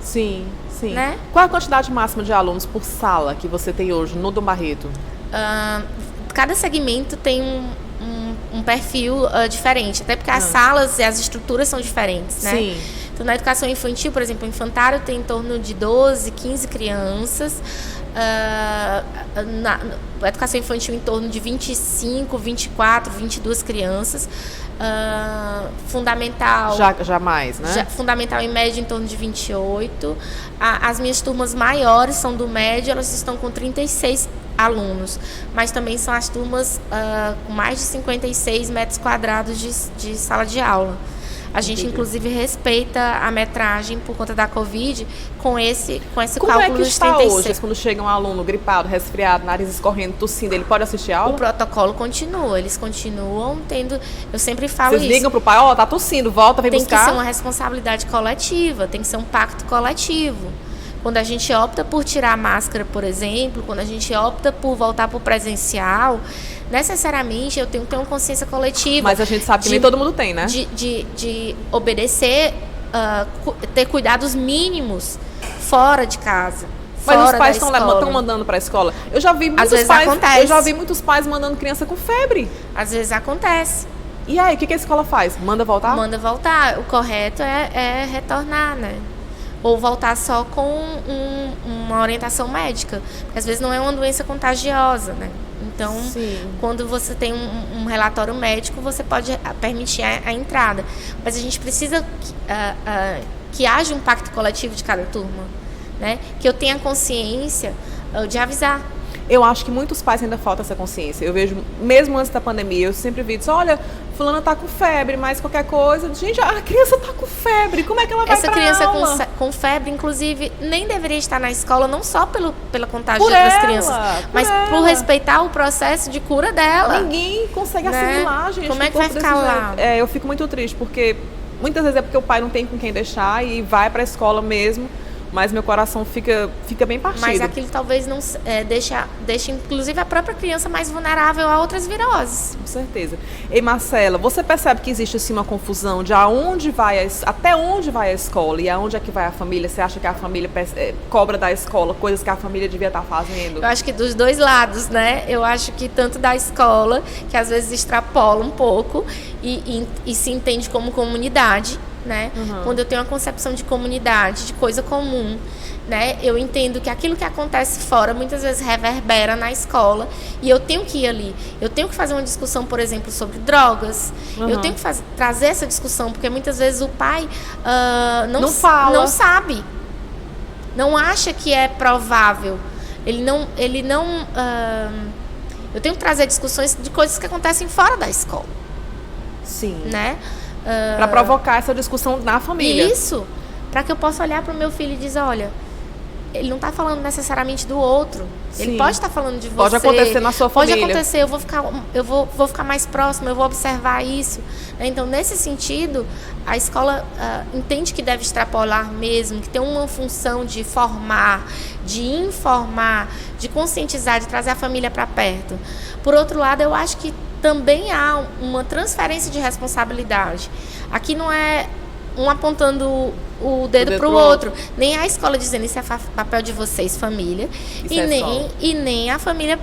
Sim, sim. Né? Qual é a quantidade máxima de alunos por sala que você tem hoje no Dom Barreto? Cada segmento tem um perfil diferente, até porque as salas e as estruturas são diferentes, né? Sim. Então, na educação infantil, por exemplo, o infantário tem em torno de 12, 15 crianças. Na educação infantil, em torno de 25, 24, 22 crianças. Fundamental... Já mais, né? Fundamental em média, em torno de 28. As minhas turmas maiores são do médio, elas estão com 36 alunos. Mas também são as turmas com mais de 56 metros quadrados de sala de aula. A gente, inclusive, respeita a metragem por conta da Covid com esse Como cálculo é que dos está 36. hoje, quando chega um aluno gripado, resfriado, nariz escorrendo, tossindo, ele pode assistir a aula? O protocolo continua, eles continuam tendo... Eu sempre falo Vocês ligam pro pai, tá tossindo, volta, vem tem buscar? Tem que ser uma responsabilidade coletiva, tem que ser um pacto coletivo. Quando a gente opta por tirar a máscara, por exemplo, quando a gente opta por voltar para o presencial, necessariamente eu tenho que ter uma consciência coletiva. Mas a gente sabe que nem todo mundo tem, né? De obedecer, ter cuidados mínimos fora de casa. Mas fora os pais da estão escola. mandando para a escola. Eu já vi muitos vezes pais, acontece. eu já vi muitos pais mandando criança com febre. Às vezes acontece. E aí, o que a escola faz? Manda voltar? Manda voltar. O correto é retornar, né? Ou voltar só com uma orientação médica. Porque às vezes não é uma doença contagiosa, né? Então, quando você tem um relatório médico, você pode permitir a entrada. Mas a gente precisa que haja um pacto coletivo de cada turma, né? Que eu tenha consciência de avisar. Eu acho que muitos pais ainda faltam essa consciência. Eu vejo, mesmo antes da pandemia, eu sempre vi isso, olha, fulana tá com febre, mas qualquer coisa... Gente, a criança tá com febre, como é que ela vai Essa pra criança aula? com febre, inclusive, nem deveria estar na escola, não só pela contágio Por de outras ela, crianças, por mas ela. por respeitar o processo de cura dela. Ninguém consegue Né? assimilar, gente. Como é o que vai corpo ficar desse lá? jeito. Eu fico muito triste, porque muitas vezes é porque o pai não tem com quem deixar e vai pra escola mesmo, mas meu coração fica bem partido. Mas aquilo talvez não deixe, inclusive, a própria criança mais vulnerável a outras viroses. Com certeza. Ei, Marcela, você percebe que existe assim uma confusão de até onde vai a escola e aonde é que vai a família? Você acha que a família cobra da escola coisas que a família devia estar fazendo? Eu acho que dos dois lados, né? Eu acho que tanto da escola, que às vezes extrapola um pouco e se entende como comunidade, né? Quando eu tenho uma concepção de comunidade, de coisa comum, né? Eu entendo que aquilo que acontece fora muitas vezes reverbera na escola e eu tenho que ir ali. Eu tenho que fazer uma discussão, por exemplo, sobre drogas. Eu tenho que trazer essa discussão, porque muitas vezes o pai não sabe, não acha que é provável. Ele não eu tenho que trazer discussões de coisas que acontecem fora da escola. Sim. Né? Para provocar essa discussão na família. Isso, para que eu possa olhar para o meu filho e dizer, olha, ele não está falando necessariamente do outro. Sim. Ele pode estar falando de você. Pode acontecer na sua família. Pode acontecer, eu vou ficar mais próximo, eu vou observar isso. Então, nesse sentido, a escola entende que deve extrapolar mesmo, que tem uma função de formar, de informar, de conscientizar, de trazer a família para perto. Por outro lado, eu acho que também há uma transferência de responsabilidade. Aqui não é um apontando o dedo para o outro. Nem a escola dizendo isso é papel de vocês, família. E nem a família...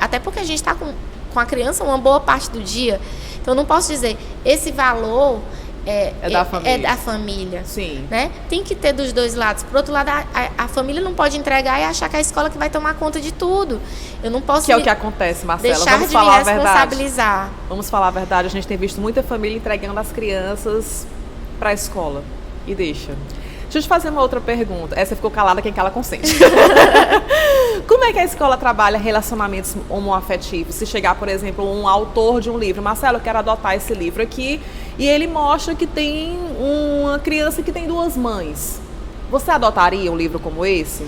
até porque a gente está com a criança uma boa parte do dia. Então, eu não posso dizer, esse valor... É da família. Sim. Né? Tem que ter dos dois lados. Por outro lado, a família não pode entregar e achar que é a escola que vai tomar conta de tudo. Eu não posso... Que é o que acontece, Marcela. Deixar Vamos de falar me responsabilizar. A verdade. Vamos falar a verdade. A gente tem visto muita família entregando as crianças para a escola. E deixa. Deixa eu te fazer uma outra pergunta. Essa ficou calada, quem cala consente. Como é que a escola trabalha relacionamentos homoafetivos? Se chegar, por exemplo, um autor de um livro, Marcelo, eu quero adotar esse livro aqui, e ele mostra que tem uma criança que tem duas mães. Você adotaria um livro como esse?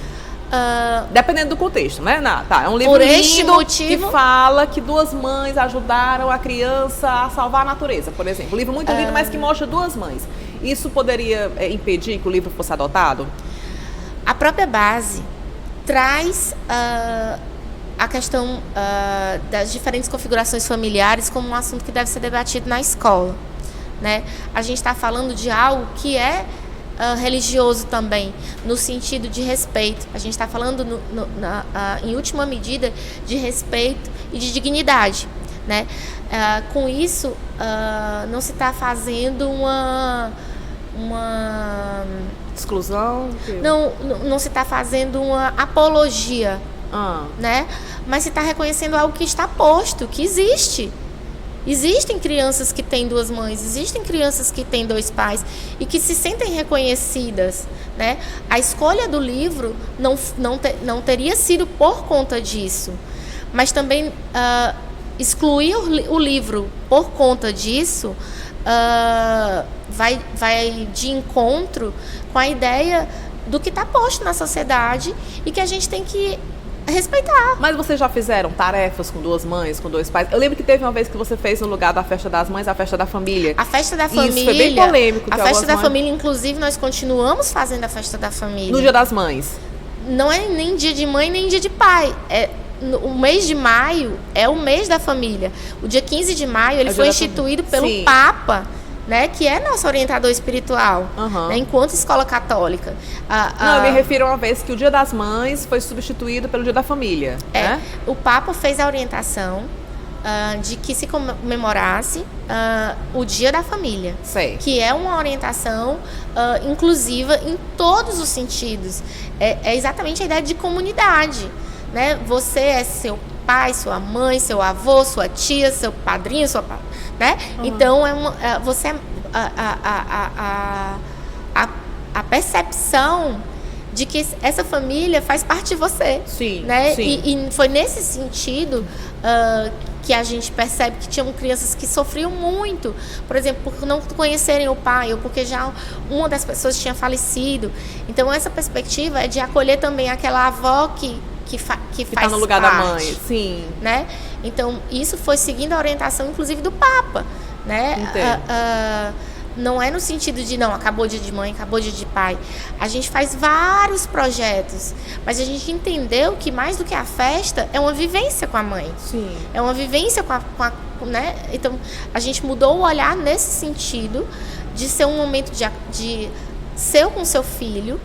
Dependendo do contexto, né? É um livro lindo que fala que duas mães ajudaram a criança a salvar a natureza, por exemplo. Um livro muito lindo, mas que mostra duas mães. Isso poderia impedir que o livro fosse adotado? A própria base traz a questão das diferentes configurações familiares como um assunto que deve ser debatido na escola, né? A gente está falando de algo que é religioso também, no sentido de respeito. A gente está falando, em última medida, de respeito e de dignidade, né? Com isso, não se está fazendo uma exclusão? Não se está fazendo uma apologia, né? Mas se está reconhecendo algo que está posto, que existe. Existem crianças que têm duas mães, existem crianças que têm dois pais e que se sentem reconhecidas, né? A escolha do livro não teria sido por conta disso, mas também excluir o livro por conta disso vai de encontro com a ideia do que está posto na sociedade e que a gente tem que respeitar. Mas vocês já fizeram tarefas com duas mães, com dois pais? Eu lembro que teve uma vez que você fez no lugar da festa das mães, a festa da família. A festa da família. Isso foi bem polêmico. A festa da família, inclusive, nós continuamos fazendo a festa da família. No Dia das Mães? Não é nem dia de mãe, nem dia de pai. O mês de maio é o mês da família. O dia 15 de maio, ele foi instituído pelo Papa, né, que é nosso orientador espiritual, né, enquanto escola católica. Não, eu me refiro a uma vez que o Dia das Mães foi substituído pelo Dia da Família. Né? O Papa fez a orientação de que se comemorasse o Dia da Família, que é uma orientação inclusiva em todos os sentidos. É exatamente a ideia de comunidade, né? Você é seu pai, sua mãe, seu avô, sua tia, seu padrinho, né? Então você é a percepção de que essa família faz parte de você. Sim, né? Sim. E foi nesse sentido que a gente percebe que tinham crianças que sofriam muito, por exemplo, por não conhecerem o pai ou porque já uma das pessoas tinha falecido. Então essa perspectiva é de acolher também aquela avó que faz tá no lugar parte, da mãe, sim. Né? Então, isso foi seguindo a orientação, inclusive, do Papa, né? Não é no sentido de, acabou o dia de mãe, acabou o dia de pai. A gente faz vários projetos, mas a gente entendeu que mais do que a festa, é uma vivência com a mãe. Sim. É uma vivência né? Então, a gente mudou o olhar nesse sentido de ser um momento de ser com seu filho,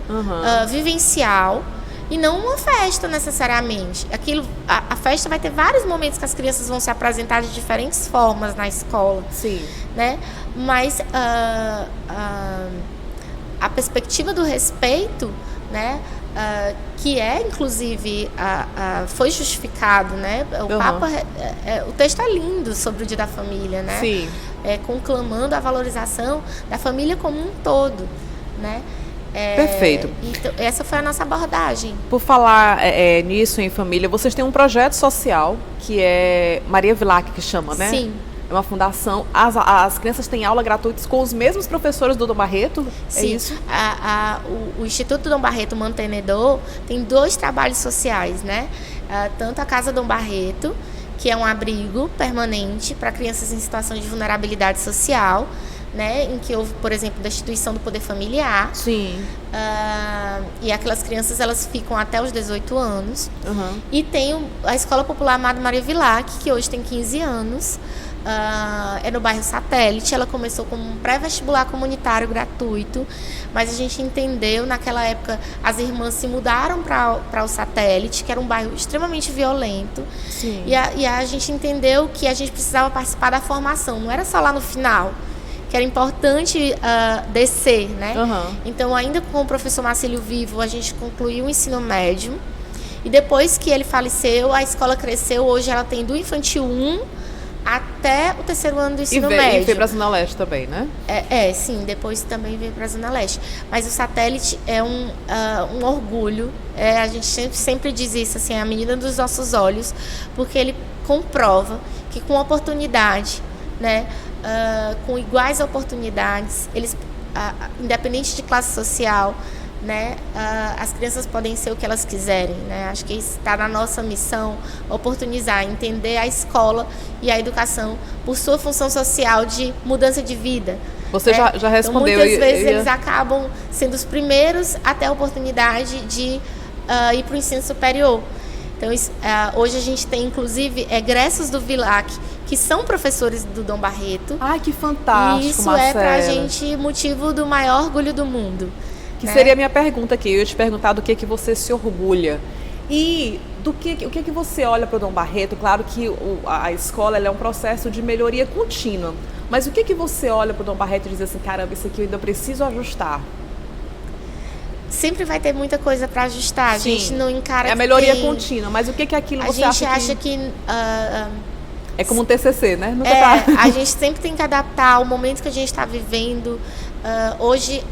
vivencial, e não uma festa necessariamente. A festa vai ter vários momentos que as crianças vão se apresentar de diferentes formas na escola. Sim. Né? Mas a perspectiva do respeito, né? Que inclusive, foi justificado, né? O Papa, o texto é lindo sobre o Dia da Família, né? Sim. Conclamando a valorização da família como um todo, né? Perfeito. Então, essa foi a nossa abordagem. Por falar nisso, em família, vocês têm um projeto social que é Maria Vilac, que chama, né? Sim. É uma fundação. As crianças têm aula gratuita com os mesmos professores do Dom Barreto? Sim. É isso? O Instituto Dom Barreto Mantenedor tem 2 trabalhos sociais, né? Tanto a Casa Dom Barreto, que é um abrigo permanente para crianças em situação de vulnerabilidade social, né, em que houve, por exemplo, destituição do poder familiar. Sim. E aquelas crianças, elas ficam até os 18 anos. E tem a Escola Popular Amado Maria Vilac, que hoje tem 15 anos. É no bairro Satélite. Ela começou como um pré-vestibular comunitário gratuito, mas a gente entendeu, naquela época, as irmãs se mudaram para o Satélite, que era um bairro extremamente violento. Sim. E a gente entendeu que a gente precisava participar da formação, não era só lá no final, que era importante descer, né? Então, ainda com o professor Marcílio vivo, a gente concluiu o ensino médio. E depois que ele faleceu, a escola cresceu. Hoje ela tem do infantil 1 até o 3º ano do ensino médio. E veio para a Zona Leste também, né? Sim. Depois também veio para a Zona Leste. Mas o Satélite é um orgulho. A gente sempre diz isso, assim, é a menina dos nossos olhos, porque ele comprova que com oportunidade, né? Com iguais oportunidades, eles, independente de classe social, né, as crianças podem ser o que elas quiserem, né? Acho que está na nossa missão oportunizar, entender a escola e a educação por sua função social de mudança de vida. Você já respondeu. Então, muitas vezes eles acabam sendo os primeiros a ter a oportunidade de ir para o ensino superior. Então, hoje a gente tem, inclusive, egressos do VILAC, que são professores do Dom Barreto. Ai, que fantástico, E isso Marcela. é pra gente motivo do maior orgulho do mundo. Que né? seria a minha pergunta aqui. Eu ia te perguntar do que você se orgulha. E o que você olha para o Dom Barreto? Claro que a escola ela é um processo de melhoria contínua. Mas o que você olha para o Dom Barreto e diz assim, caramba, isso aqui eu ainda preciso ajustar? Sempre vai ter muita coisa para ajustar. A gente não encara É a melhoria contínua, mas o que é aquilo que você acha que... A gente acha que... é como um TCC, né? Nunca a gente sempre tem que adaptar ao momento que a gente está vivendo. Hoje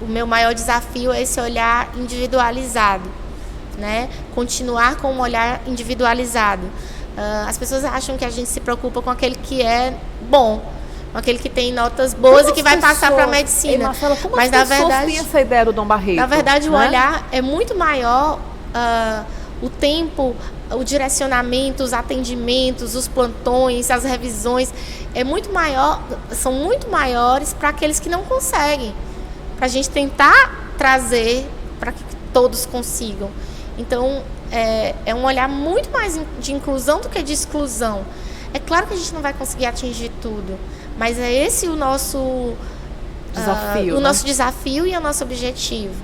o meu maior desafio é esse olhar individualizado, né? Continuar com um olhar individualizado. As pessoas acham que a gente se preocupa com aquele que é bom, com aquele que tem notas boas e que vai passar para a medicina. Ei, Marcela, como mas as na pessoas verdade têm essa ideia do Dom Barreto? Na verdade, né? o olhar é muito maior. O tempo, o direcionamento, os atendimentos, os plantões, as revisões são muito maiores para aqueles que não conseguem, para a gente tentar trazer para que todos consigam. Então, é um olhar muito mais de inclusão do que de exclusão. É claro que a gente não vai conseguir atingir tudo, mas é esse o nosso desafio, nosso desafio e o nosso objetivo,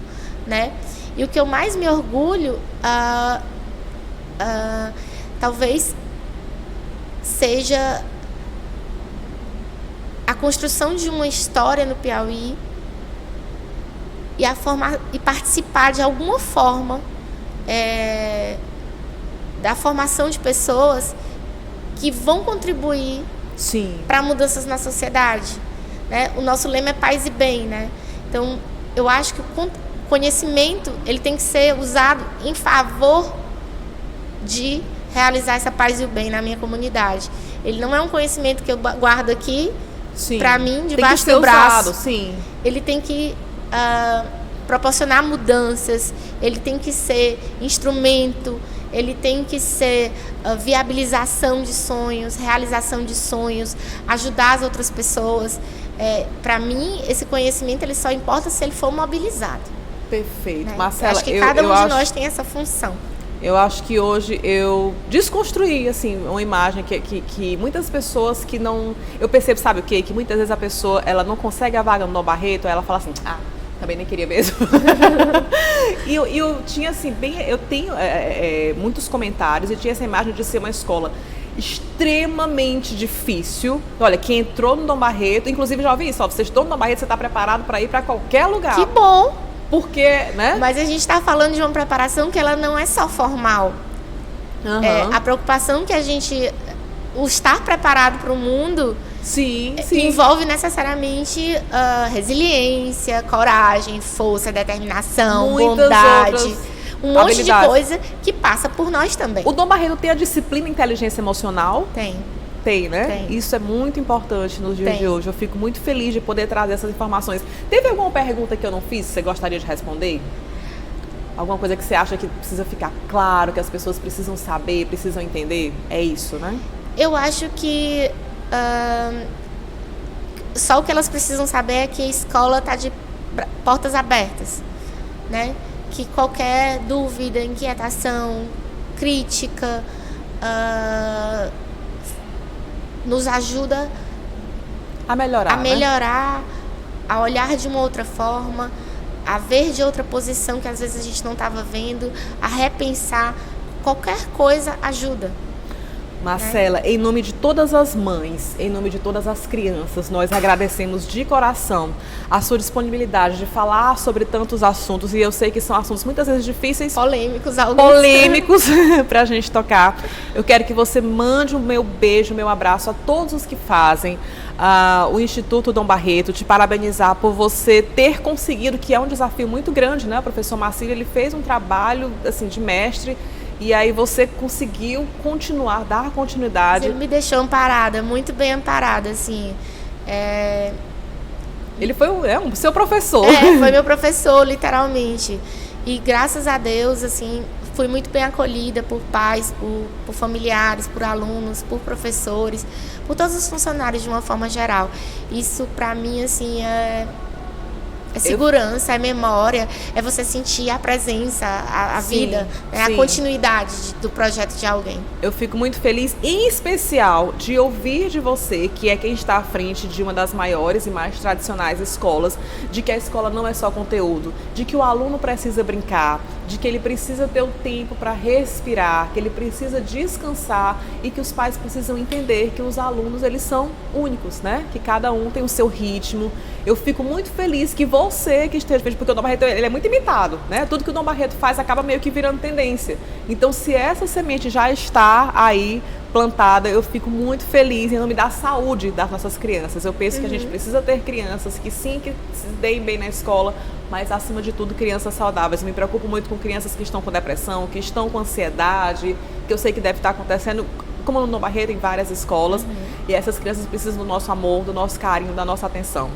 né? E o que eu mais me orgulho, talvez seja a construção de uma história no Piauí e participar de alguma forma da formação de pessoas que vão contribuir para mudanças na sociedade, né? O nosso lema é paz e bem, né? Então, eu acho que o conhecimento ele tem que ser usado em favor de realizar essa paz e o bem na minha comunidade. Ele não é um conhecimento que eu guardo aqui para mim, debaixo do braço. Sim. Ele tem que proporcionar mudanças, ele tem que ser instrumento, ele tem que ser viabilização de sonhos, realização de sonhos, ajudar as outras pessoas. Para mim, esse conhecimento ele só importa se ele for mobilizado. Perfeito. Né? Marcela, acho que cada um de nós tem essa função. Eu acho que hoje eu desconstruí assim, uma imagem que muitas pessoas que não... Eu percebo, sabe o quê? Que muitas vezes a pessoa ela não consegue a vaga no Dom Barreto, aí ela fala assim, também nem queria mesmo. E eu tinha assim, eu tenho muitos comentários e tinha essa imagem de ser uma escola extremamente difícil. Olha, quem entrou no Dom Barreto, inclusive já ouvi isso, você estudou no Dom Barreto, você está preparado para ir para qualquer lugar. Que bom! Porque, né? Mas a gente está falando de uma preparação que ela não é só formal. A preocupação que o estar preparado para o mundo envolve necessariamente resiliência, coragem, força, determinação, bondade, um monte de coisa que passa por nós também. O Dom Barreto tem a disciplina inteligência emocional? Tem, né? Tem. Isso é muito importante nos dias de hoje. Eu fico muito feliz de poder trazer essas informações. Teve alguma pergunta que eu não fiz que você gostaria de responder? Alguma coisa que você acha que precisa ficar claro, que as pessoas precisam saber, precisam entender? É isso, né? Eu acho que só o que elas precisam saber é que a escola está de portas abertas, né? Que qualquer dúvida, inquietação, crítica nos ajuda a melhorar, a olhar de uma outra forma, a ver de outra posição que às vezes a gente não estava vendo, a repensar. Qualquer coisa ajuda. Marcela, em nome de todas as mães, em nome de todas as crianças, nós agradecemos de coração a sua disponibilidade de falar sobre tantos assuntos, e eu sei que são assuntos muitas vezes difíceis, polêmicos para a gente tocar. Eu quero que você mande o meu beijo, o meu abraço a todos os que fazem o Instituto Dom Barreto, te parabenizar por você ter conseguido, que é um desafio muito grande, né? O professor Marcílio, ele fez um trabalho assim, de mestre. E aí você conseguiu dar continuidade. Ele me deixou amparada, muito bem amparada, assim. Ele foi o seu professor. Foi meu professor, literalmente. E graças a Deus, assim, fui muito bem acolhida por pais, por familiares, por alunos, por professores, por todos os funcionários de uma forma geral. Isso, pra mim, assim, é É segurança, é memória, é você sentir a presença, a vida, né? A continuidade do projeto de alguém. Eu fico muito feliz, em especial, de ouvir de você, que é quem está à frente de uma das maiores e mais tradicionais escolas, de que a escola não é só conteúdo, de que o aluno precisa brincar, de que ele precisa ter o tempo para respirar, que ele precisa descansar e que os pais precisam entender que os alunos, eles são únicos, né? Que cada um tem o seu ritmo. Eu fico muito feliz que você que esteja, porque o Dom Barreto, ele é muito imitado, né? Tudo que o Dom Barreto faz acaba meio que virando tendência. Então, se essa semente já está aí plantada, eu fico muito feliz em nome da saúde das nossas crianças. Eu penso que a gente precisa ter crianças que sim, que se deem bem na escola, mas acima de tudo crianças saudáveis. Eu me preocupo muito com crianças que estão com depressão, que estão com ansiedade, que eu sei que deve estar acontecendo, como no Dom Barreto, em várias escolas. E essas crianças precisam do nosso amor, do nosso carinho, da nossa atenção.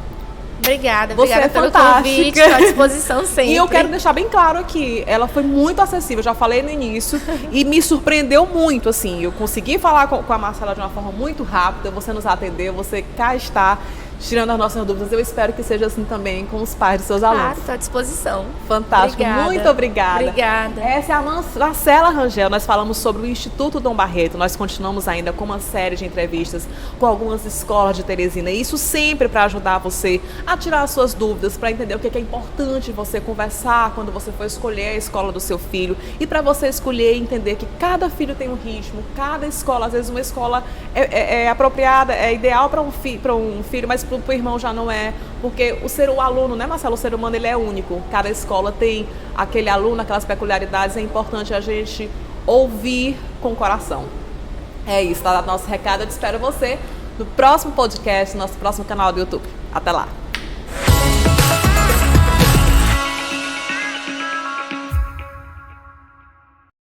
Obrigada Você é pelo fantástica. convite, estou à disposição sempre. E eu quero deixar bem claro aqui, ela foi muito acessível, já falei no início, e me surpreendeu muito, assim, eu consegui falar com a Marcela de uma forma muito rápida, você nos atendeu, você cá está, tirando as nossas dúvidas. Eu espero que seja assim também com os pais de seus alunos. Claro, estou à disposição. Fantástico, Obrigada. muito obrigada. Obrigada. Essa é a Marcela Rangel, nós falamos sobre o Instituto Dom Barreto, nós continuamos ainda com uma série de entrevistas com algumas escolas de Teresina, e isso sempre para ajudar você a tirar as suas dúvidas, para entender o que é importante você conversar quando você for escolher a escola do seu filho, e para você escolher e entender que cada filho tem um ritmo, cada escola, às vezes uma escola é apropriada, é ideal para um filho, mas para o irmão já não é, porque o aluno, né, Marcelo, o ser humano, ele é único, cada escola tem aquele aluno, aquelas peculiaridades, é importante a gente ouvir com o coração. É isso, tá dado nosso recado, eu te espero você no próximo podcast, no nosso próximo canal do YouTube. Até lá!